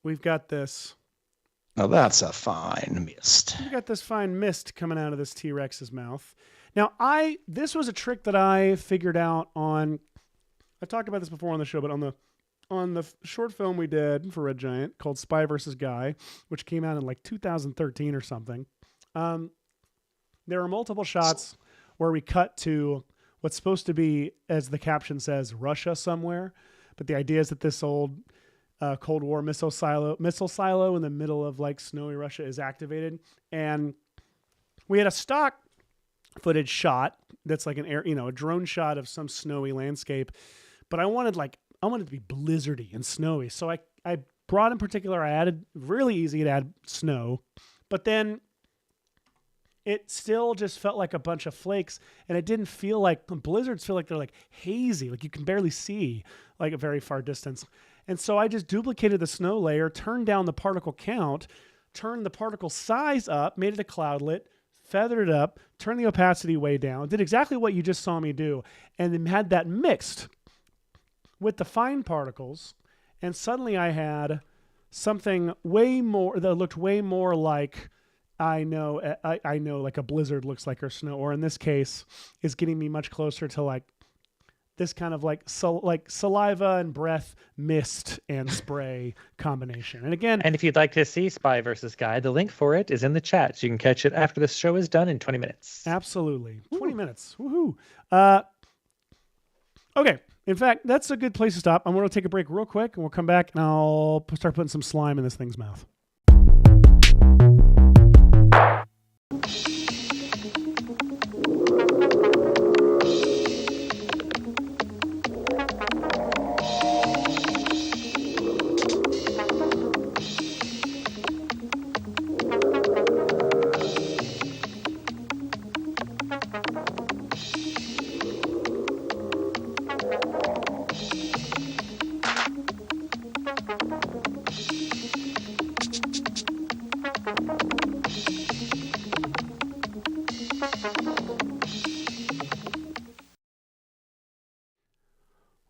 we've got this. Oh, that's a fine mist. We've got this fine mist coming out of this T-Rex's mouth. Now, this was a trick that I figured out on. I talked about this before on the show, but on the short film we did for Red Giant called Spy vs. Guy, which came out in like 2013 or something. There are multiple shots where we cut to what's supposed to be, as the caption says, Russia somewhere. But the idea is that this old Cold War missile silo in the middle of like snowy Russia is activated. And we had a stock footage shot that's like a drone shot of some snowy landscape. But I wanted it to be blizzardy and snowy. So I brought in particular, I added, really easy to add snow. But then it still just felt like a bunch of flakes, and it didn't feel like, blizzards feel like they're like hazy, like you can barely see like a very far distance. And so I just duplicated the snow layer, turned down the particle count, turned the particle size up, made it a cloudlet, feathered it up, turned the opacity way down, did exactly what you just saw me do, and then had that mixed with the fine particles, and suddenly I had something way more that looked way more like I know like a blizzard looks like, or snow, or in this case is getting me much closer to like this kind of like saliva and breath mist and spray combination. And again, and if you'd like to see Spy vs. Guy, the link for it is in the chat, so you can catch it after the show is done in 20 minutes. Absolutely. 20 minutes. Woohoo. Okay. In fact, that's a good place to stop. I'm going to take a break real quick, and we'll come back, and I'll start putting some slime in this thing's mouth.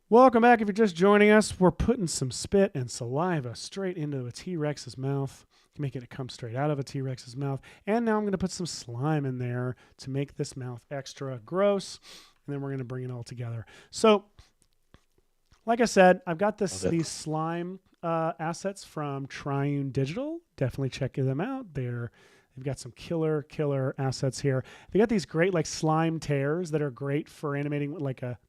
Welcome back. If you're just joining us, we're putting some spit and saliva straight into a T-Rex's mouth, making it come straight out of a T-Rex's mouth. And now I'm going to put some slime in there to make this mouth extra gross. And then we're going to bring it all together. So, like I said, I've got these slime assets from Triune Digital. Definitely check them out. They've got some killer assets here. They got these great like slime tears that are great for animating like a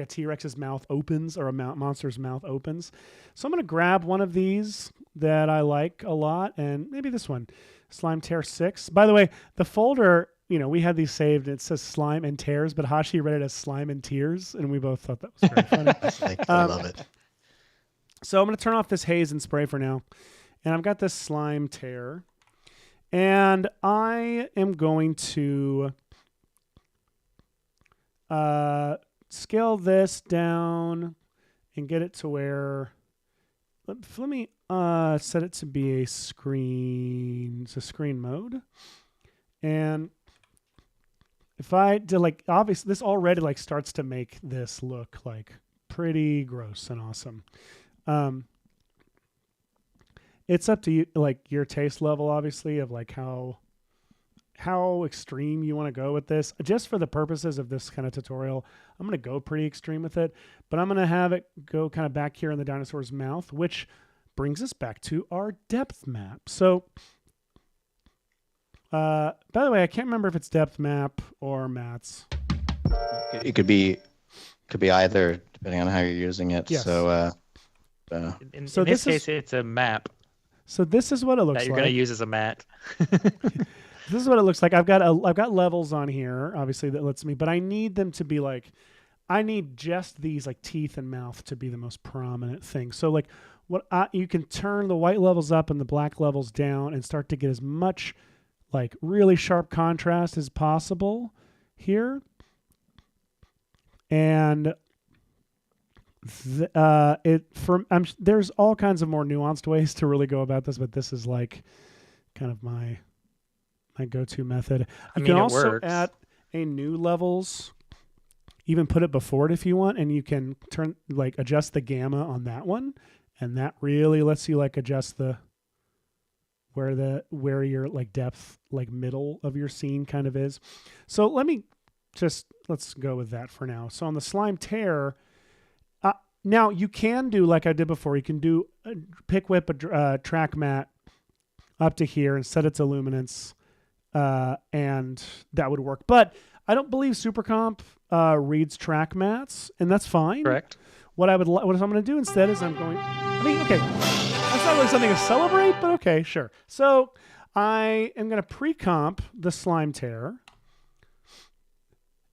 T-Rex's mouth opens or a monster's mouth opens. So I'm going to grab one of these that I like a lot, and maybe this one, Slime Tear 6. By the way, the folder, we had these saved, and it says Slime and Tears, but Hashi read it as Slime and Tears, and we both thought that was very funny. I love it. So I'm going to turn off this haze and spray for now, and I've got this Slime Tear, and I am going to scale this down and get it to where let me set it to be a screen. It's a screen mode. And if I did obviously this already starts to make this look like pretty gross and awesome. It's up to you, your taste level, obviously, of how extreme you want to go with this. Just for the purposes of this kind of tutorial, I'm going to go pretty extreme with it, but I'm going to have it go kind of back here in the dinosaur's mouth, which brings us back to our depth map. So, by the way, I can't remember if it's depth map or mats. It could be either, depending on how you're using it. Yes. So, in this case, it's a map. So this is what it looks like. That you're going to use as a mat. This is what it looks like. I've got levels on here, obviously, that lets me, but I need them to be I need just these teeth and mouth to be the most prominent thing. So you can turn the white levels up and the black levels down and start to get as much really sharp contrast as possible here. And there's all kinds of more nuanced ways to really go about this, but this is kind of my go-to method. You can also add a new levels, even put it before it if you want, and you can turn adjust the gamma on that one, and that really lets you adjust where your depth middle of your scene kind of is. So let's go with that for now. So on the Slime Tear, now you can do like I did before. You can do pick whip a track mat up to here and set its luminance. And that would work. But I don't believe SuperComp reads track mats, and that's fine. Correct. What I'm going to do instead is okay, that's not really something to celebrate, but okay, sure. So I am going to pre-comp the Slime Tear,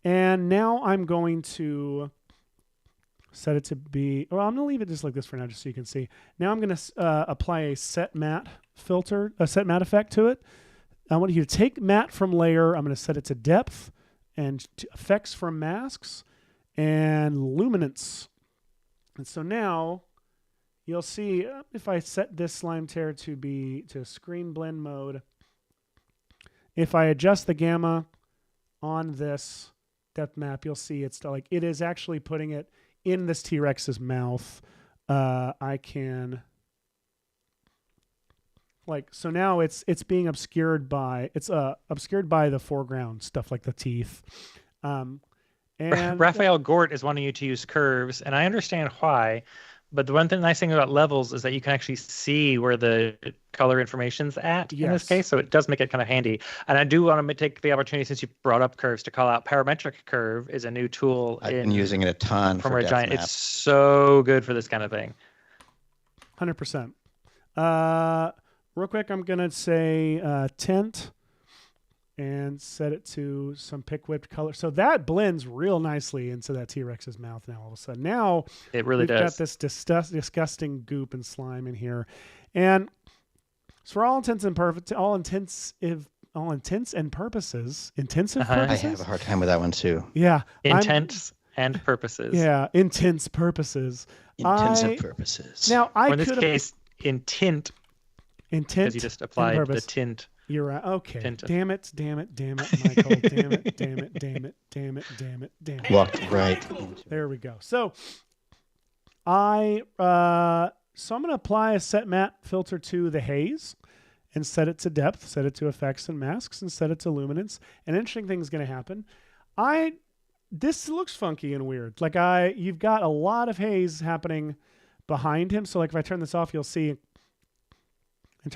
and now I'm going to set it to be, I'm going to leave it just like this for now, just so you can see. Now I'm going to apply a set matte effect to it. I want you to take matte from layer. I'm going to set it to depth and to effects from masks and luminance. And so now you'll see if I set this Slime Tear to screen blend mode, if I adjust the gamma on this depth map, you'll see it's it is actually putting it in this T-Rex's mouth. I can so now it's being obscured by the foreground stuff like the teeth. And Raphael Gort is wanting you to use curves, and I understand why. But the nice thing about levels is that you can actually see where the color information's at in this case, so it does make it kind of handy. And I do want to take the opportunity, since you brought up curves, to call out Parametric Curve is a new tool. I've been using it a ton from for our giant. map. It's so good for this kind of thing. 100%. Real quick, I'm going to say tint and set it to some pick whipped color. So that blends real nicely into that T-Rex's mouth now all of a sudden. Now it really we've got this disgusting goop and slime in here. And so for all intents and purposes, intensive purposes? I have a hard time with that one too. Yeah. Intents and purposes. Yeah, intense purposes. Intensive purposes. Now, in this case, intent. Because you just applied the tint. You're right. Okay. Tint. Damn it, Michael. Damn it. Walked right. There we go. So So I'm going to apply a set matte filter to the haze and set it to depth, set it to effects and masks, and set it to luminance. An interesting thing is going to happen. This looks funky and weird. Like you've got a lot of haze happening behind him. So like if I turn this off, you'll see, and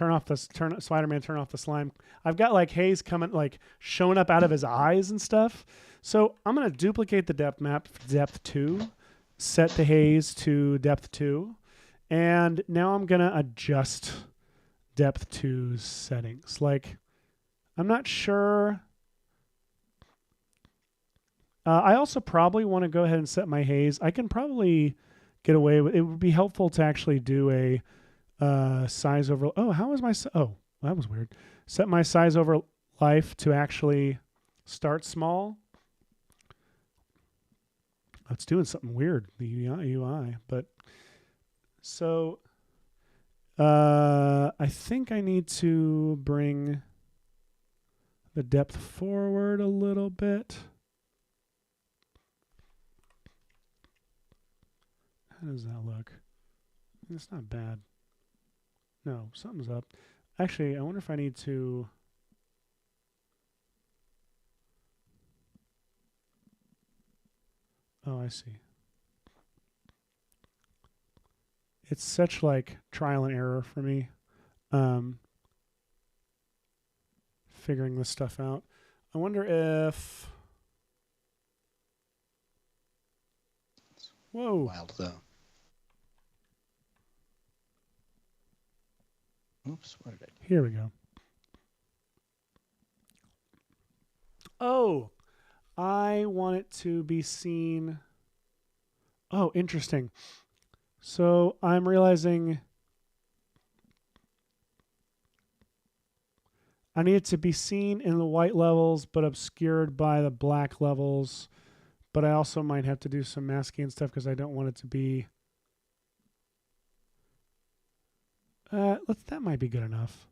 Spider-Man turn off the slime. I've got like haze coming, like showing up out of his eyes and stuff. So I'm going to duplicate the depth map, depth 2, set the haze to depth 2. And now I'm going to adjust depth 2's settings. Like, I'm not sure. I also probably want to go ahead and set my haze. I can probably get away with it. Would be helpful to actually do a size over. Oh, how is my? Oh, that was weird. Set my size over life to actually start small. It's doing something weird. The UI, but so I think I need to bring the depth forward a little bit. How does that look? It's not bad. No, something's up. Actually, I wonder if I need to... Oh, I see. It's such like trial and error for me. Figuring this stuff out. I wonder if... Whoa. Wild though. Oops, what did I do? Here we go. Oh, I want it to be seen. Oh, interesting. So I'm realizing I need it to be seen in the white levels, but obscured by the black levels. But I also might have to do some masking and stuff because I don't want it to be... that might be good enough.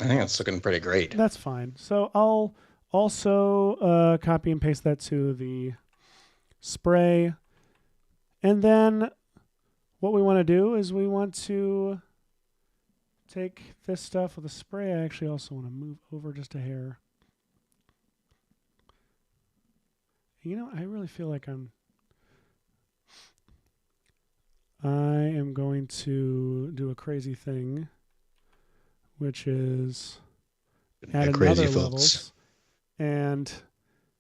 I think that's looking pretty great. That's fine. So I'll also copy and paste that to the spray. And then what we want to do is we want to take this stuff with a spray. I actually also want to move over just a hair. You know, I really feel like I am going to do a crazy thing, which is add another levels. And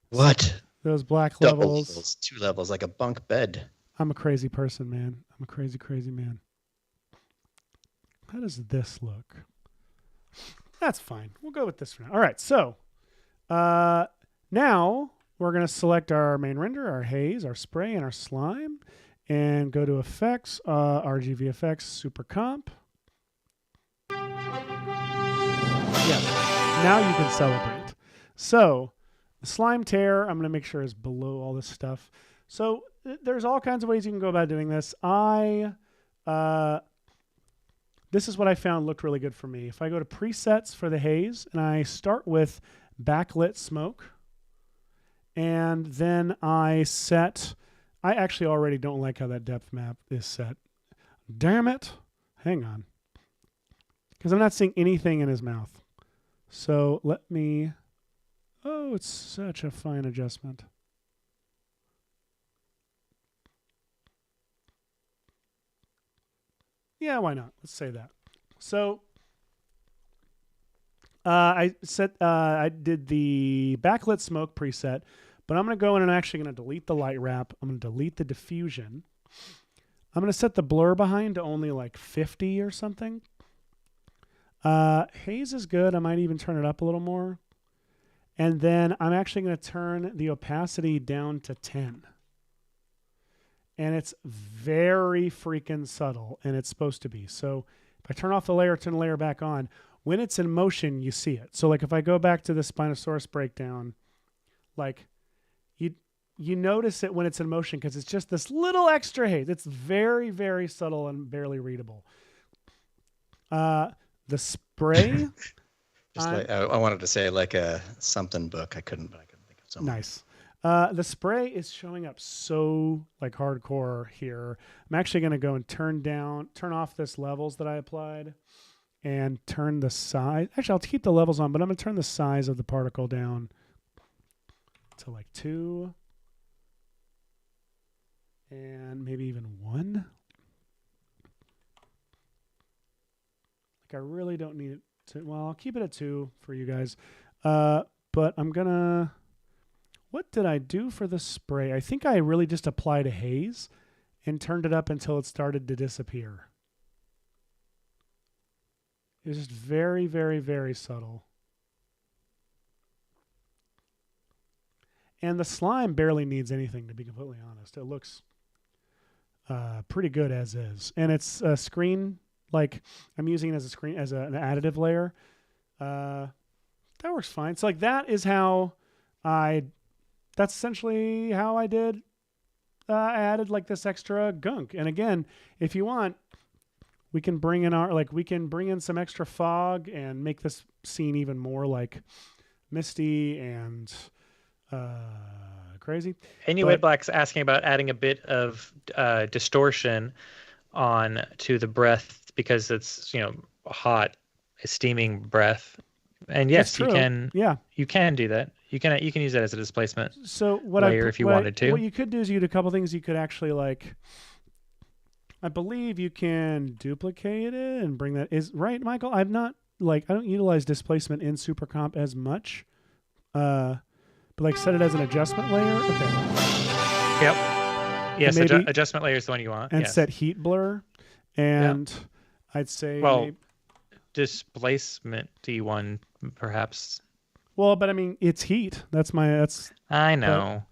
what? Those black Double levels. 2 levels, like a bunk bed. I'm a crazy person, man. I'm a crazy, crazy man. How does this look? That's fine. We'll go with this for now. All right, so now we're going to select our main render, our haze, our spray, and our slime, and go to Effects, RG VFX, Super Comp. Yes, now you can celebrate. So the slime tear, I'm going to make sure is below all this stuff. So there's all kinds of ways you can go about doing this. This is what I found looked really good for me. If I go to presets for the haze and I start with backlit smoke, and then I actually already don't like how that depth map is set. Damn it. Hang on. Because I'm not seeing anything in his mouth. So let me... Oh, it's such a fine adjustment. Yeah, why not? Let's say that. So I did the backlit smoke preset, but I'm going to go in and I'm actually going to delete the light wrap. I'm going to delete the diffusion. I'm going to set the blur behind to only like 50 or something. Haze is good. I might even turn it up a little more. And then I'm actually going to turn the opacity down to 10. And it's very freaking subtle, and it's supposed to be. So if I turn off the layer, turn the layer back on, when it's in motion, you see it. So like if I go back to the Spinosaurus breakdown, like you notice it when it's in motion because it's just this little extra haze. It's very, very subtle and barely readable. The spray... I wanted to say like a something book. I couldn't think of something. Nice. The spray is showing up so like hardcore here. I'm actually going to go and turn off this levels that I applied and turn the size. Actually, I'll keep the levels on, but I'm going to turn the size of the particle down to like 2 and maybe even 1. Like I really don't need it to, well, I'll keep it at 2 for you guys. But I'm going to, what did I do for the spray? I think I really just applied a haze and turned it up until it started to disappear. It was just very, very, very subtle. And the slime barely needs anything, to be completely honest. It looks pretty good as is. And it's a screen, like I'm using it as a screen, as an additive layer. That works fine. So like that is how that's essentially how I did. I added like this extra gunk. And again, if you want, we can bring in some extra fog and make this scene even more like misty and crazy. Anyway, Black's asking about adding a bit of distortion on to the breath because it's, hot, steaming breath. And yes, you can. Yeah, you can do that. You can use that as a displacement. So if you wanted to. What you could do is you do a couple things. You could actually I believe you can duplicate it and bring that. Is right, Michael? I don't utilize displacement in SuperComp as much. But set it as an adjustment layer. Okay. Yep. Yes, adjustment layer is the one you want. And set heat blur. And I'd say displacement-y one perhaps. Well, but I mean it's heat. I know.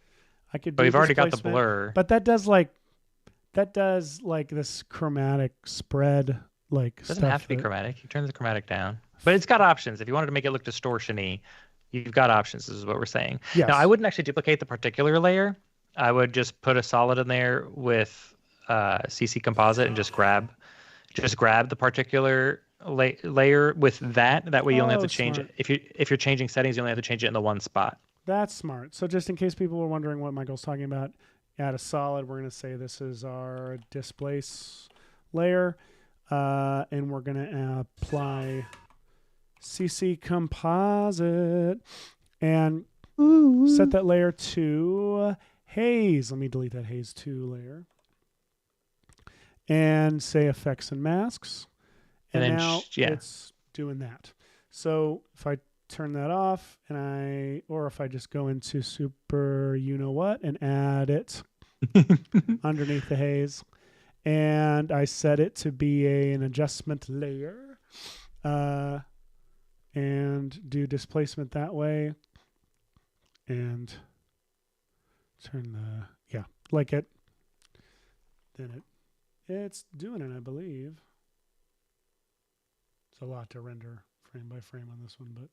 I could. But we've already got the blur. But that does this chromatic spread It doesn't have to be chromatic. You turn the chromatic down. But it's got options. If you wanted to make it look distortion-y, you've got options. This is what we're saying. Yes. Now, I wouldn't actually duplicate the particular layer. I would just put a solid in there with CC Composite and just grab the particular layer with that. That way you only have to change it. If you're changing settings, you only have to change it in the one spot. That's smart. So just in case people were wondering what Michael's talking about, add a solid. We're going to say this is our displace layer. And we're going to apply CC Composite and set that layer to haze. Let me delete that haze 2 layer. And say effects and masks. And now it's doing that. So if I turn that off or if I just go into super and add it underneath the haze and I set it to be an adjustment layer and do displacement that way and turn it's doing it, I believe. It's a lot to render frame by frame on this one, but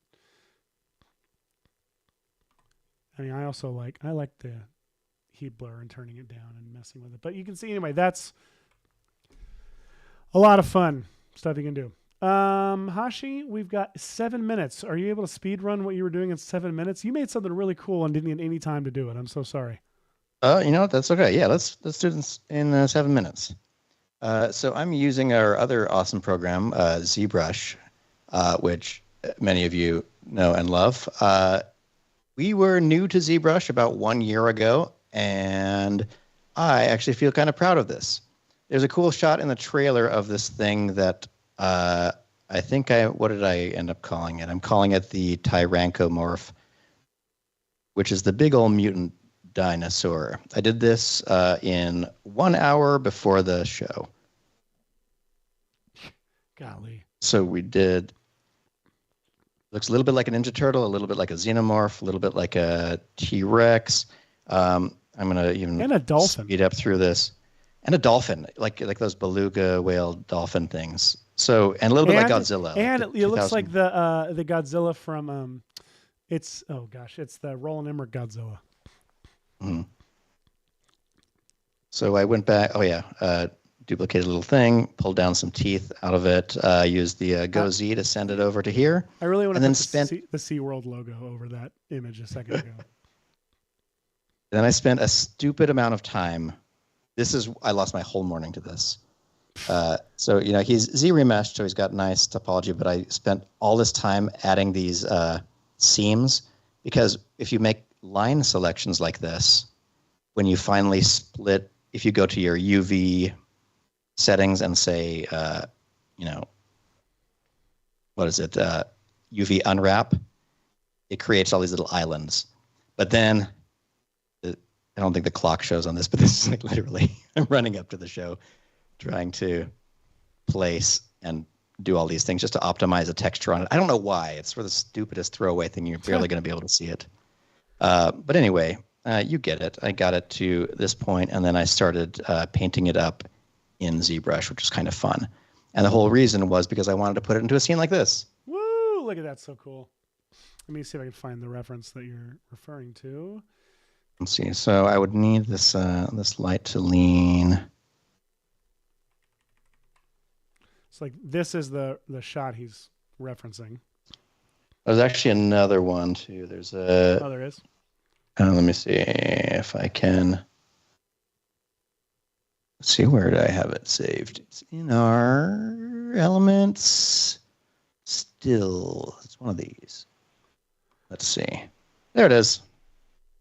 I mean, I like the heat blur and turning it down and messing with it. But you can see anyway, that's a lot of fun stuff you can do. Hashi, we've got 7 minutes. Are you able to speed run what you were doing in 7 minutes? You made something really cool and didn't get any time to do it. I'm so sorry. That's okay. Yeah, let's do this in 7 minutes. So I'm using our other awesome program, ZBrush, which many of you know and love. We were new to ZBrush about 1 year ago, and I actually feel kind of proud of this. There's a cool shot in the trailer of this thing that what did I end up calling it? I'm calling it the Tyrannomorph, which is the big old mutant dinosaur. I did this in 1 hour before the show. Golly. So we did. Looks a little bit like a Ninja Turtle, a little bit like a Xenomorph, a little bit like a T-Rex. I'm gonna even and a dolphin. Speed up through this, and a dolphin, like those beluga whale dolphin things. So and a little bit like Godzilla. And it looks like the Godzilla from it's the Roland Emmerich Godzilla. Mm-hmm. So I went back. Duplicated a little thing, pulled down some teeth out of it, used the Go Z to send it over to here. I really want to put the SeaWorld logo over that image a second ago. then I spent a stupid amount of time. I lost my whole morning to this. So, he's Z-remeshed, so he's got nice topology, but I spent all this time adding these seams, because if you make line selections like this, when you finally split, if you go to your UV settings and say, what is it, UV unwrap, it creates all these little islands. But then, I don't think the clock shows on this, but this is like literally, I'm running up to the show, trying to place and do all these things just to optimize a texture on it. I don't know why. It's sort of the stupidest throwaway thing. You're barely going to be able to see it. But anyway, you get it. I got it to this point, and then I started painting it up in ZBrush, which was kind of fun. And the whole reason was because I wanted to put it into a scene like this. Woo! Look at that. So cool. Let me see if I can find the reference that you're referring to. Let's see. So I would need this light to lean. It's like this is the shot he's referencing. There's actually another one too. There's a. Oh, there is. Let me see if I can. Let's see, where did I have it saved? It's in our elements. Still, it's one of these. Let's see. There it is.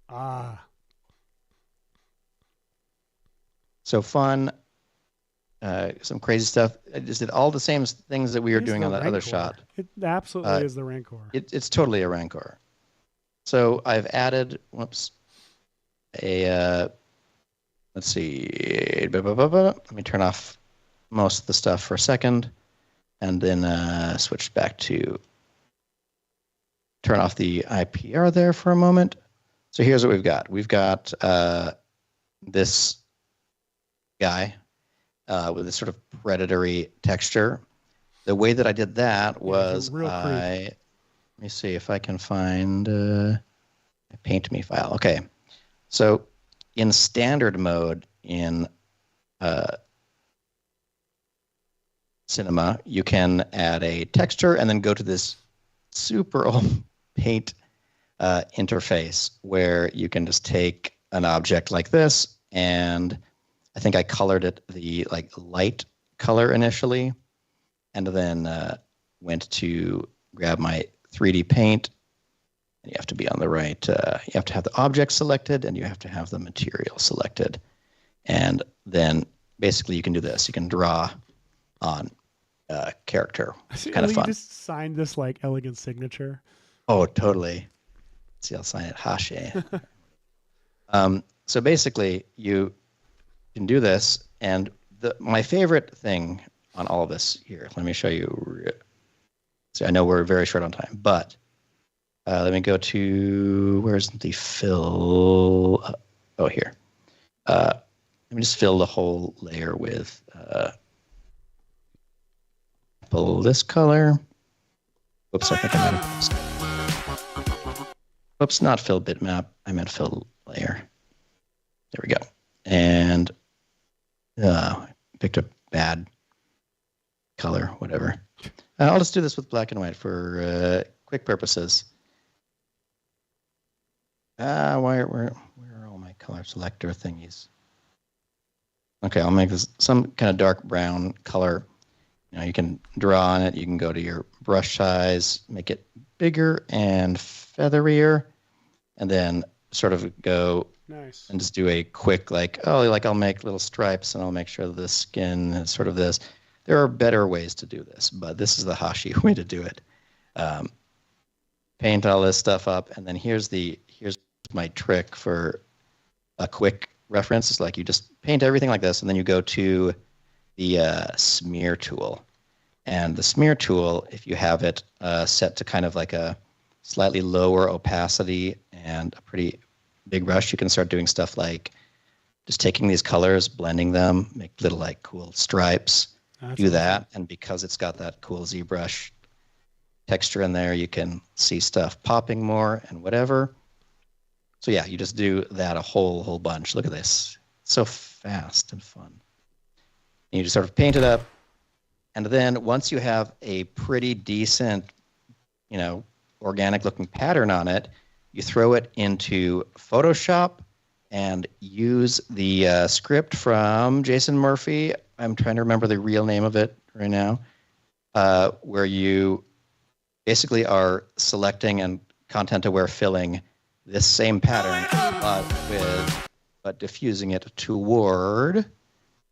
Ah. So fun. Some crazy stuff. I just did all the same things that we were doing on that other shot. It absolutely is the Rancor. It's totally a Rancor. So I've added, let's see. Let me turn off most of the stuff for a second, and then switch back to turn off the IPR there for a moment. So here's what we've got. We've got this guy with this sort of predatory texture. The way that I did that was let me see if I can find a paint me file. Okay. So in standard mode in Cinema, you can add a texture and then go to this super old paint interface where you can just take an object like this, and I think I colored it the light color initially, and then went to grab my 3D paint. And you have to be on the right. You have to have the object selected, and you have to have the material selected, and then basically you can do this. You can draw on character. It's kind of fun. You just signed this elegant signature. Oh, totally. Let's see, I'll sign it Hashi. So basically, you can do this, and my favorite thing on all of this here. Let me show you. So I know we're very short on time, but let me go to where's the fill? Oh, here. Let me just fill the whole layer with this color. Whoops, I think I might have. Whoops, not fill bitmap. I meant fill layer. There we go. And picked a bad color, whatever. I'll just do this with black and white for quick purposes. Where are all my color selector thingies? Okay, I'll make this some kind of dark brown color. You can draw on it. You can go to your brush size, make it bigger and featherier, and then sort of go nice and just do a quick I'll make little stripes, and I'll make sure that the skin is sort of this. There are better ways to do this, but this is the Hashi way to do it. Paint all this stuff up, and then here's my trick for a quick reference. It's like you just paint everything like this, and then you go to the smear tool. And the smear tool, if you have it set to kind of like a slightly lower opacity and a pretty big brush, you can start doing stuff like just taking these colors, blending them, make little cool stripes. That's do awesome. That, and because it's got that cool ZBrush texture in there, you can see stuff popping more and whatever. So yeah, you just do that a whole bunch. Look at this. It's so fast and fun. And you just sort of paint it up, and then once you have a pretty decent, organic looking pattern on it, you throw it into Photoshop and use the script from Jason Murphy. I'm trying to remember the real name of it right now, where you basically are selecting and content-aware filling this same pattern, but diffusing it toward.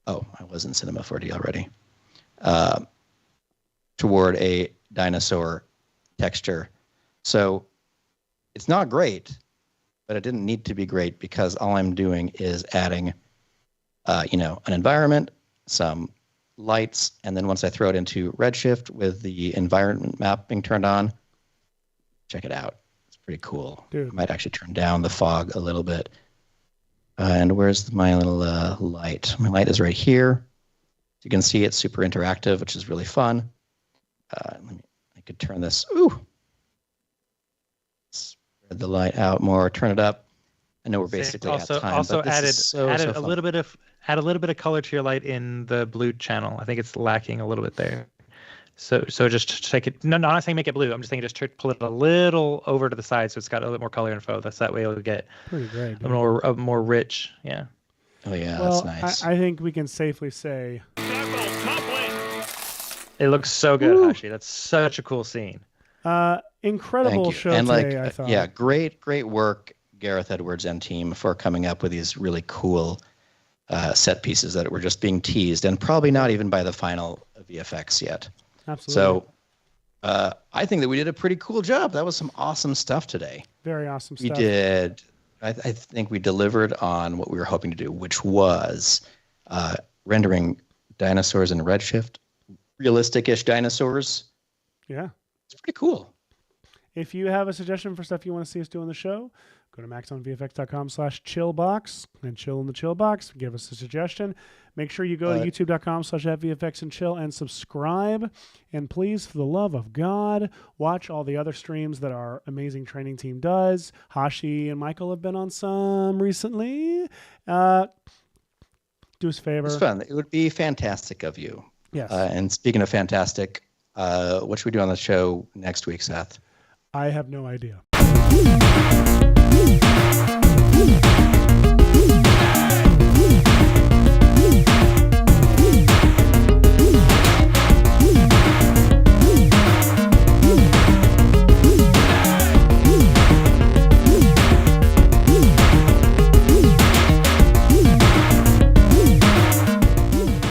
Oh, I was in Cinema 4D already. Toward a dinosaur texture. So it's not great, but it didn't need to be great because all I'm doing is adding, an environment, some lights, and then once I throw it into Redshift with the environment mapping turned on, check it out. It's pretty cool. Dude. I might actually turn down the fog a little bit. And where's my little light? My light is right here. You can see it's super interactive, which is really fun. I could turn this. Spread the light out more. Turn it up. I know we're basically also, at time. Also but added so a little bit of color to your light in the blue channel. I think it's lacking a little bit there. So just take it. No, I'm not saying make it blue. I'm just saying just pull it a little over to the side so it's got a little more color info. That way it'll get pretty great. A more rich. Yeah. Oh yeah, well, that's nice. I think we can safely say it looks so good, Hashi. That's such a cool scene. Incredible show and today, I thought. Yeah, great work, Gareth Edwards and team, for coming up with these really cool set pieces that were just being teased and probably not even by the final VFX yet. Absolutely. So I think that we did a pretty cool job. That was some awesome stuff today. Very awesome stuff. We did. I think we delivered on what we were hoping to do, which was rendering dinosaurs in Redshift, realistic-ish dinosaurs. Yeah. It's pretty cool. If you have a suggestion for stuff you want to see us do on the show, go to maxonvfx.com/chillbox and chill in the chill box. Give us a suggestion. Make sure you go to youtube.com/FVFX and subscribe. And please, for the love of God, watch all the other streams that our amazing training team does. Hashi and Michael have been on some recently. Do us a favor. It's fun. It would be fantastic of you. Yes. And speaking of fantastic, what should we do on the show next week, Seth? I have no idea.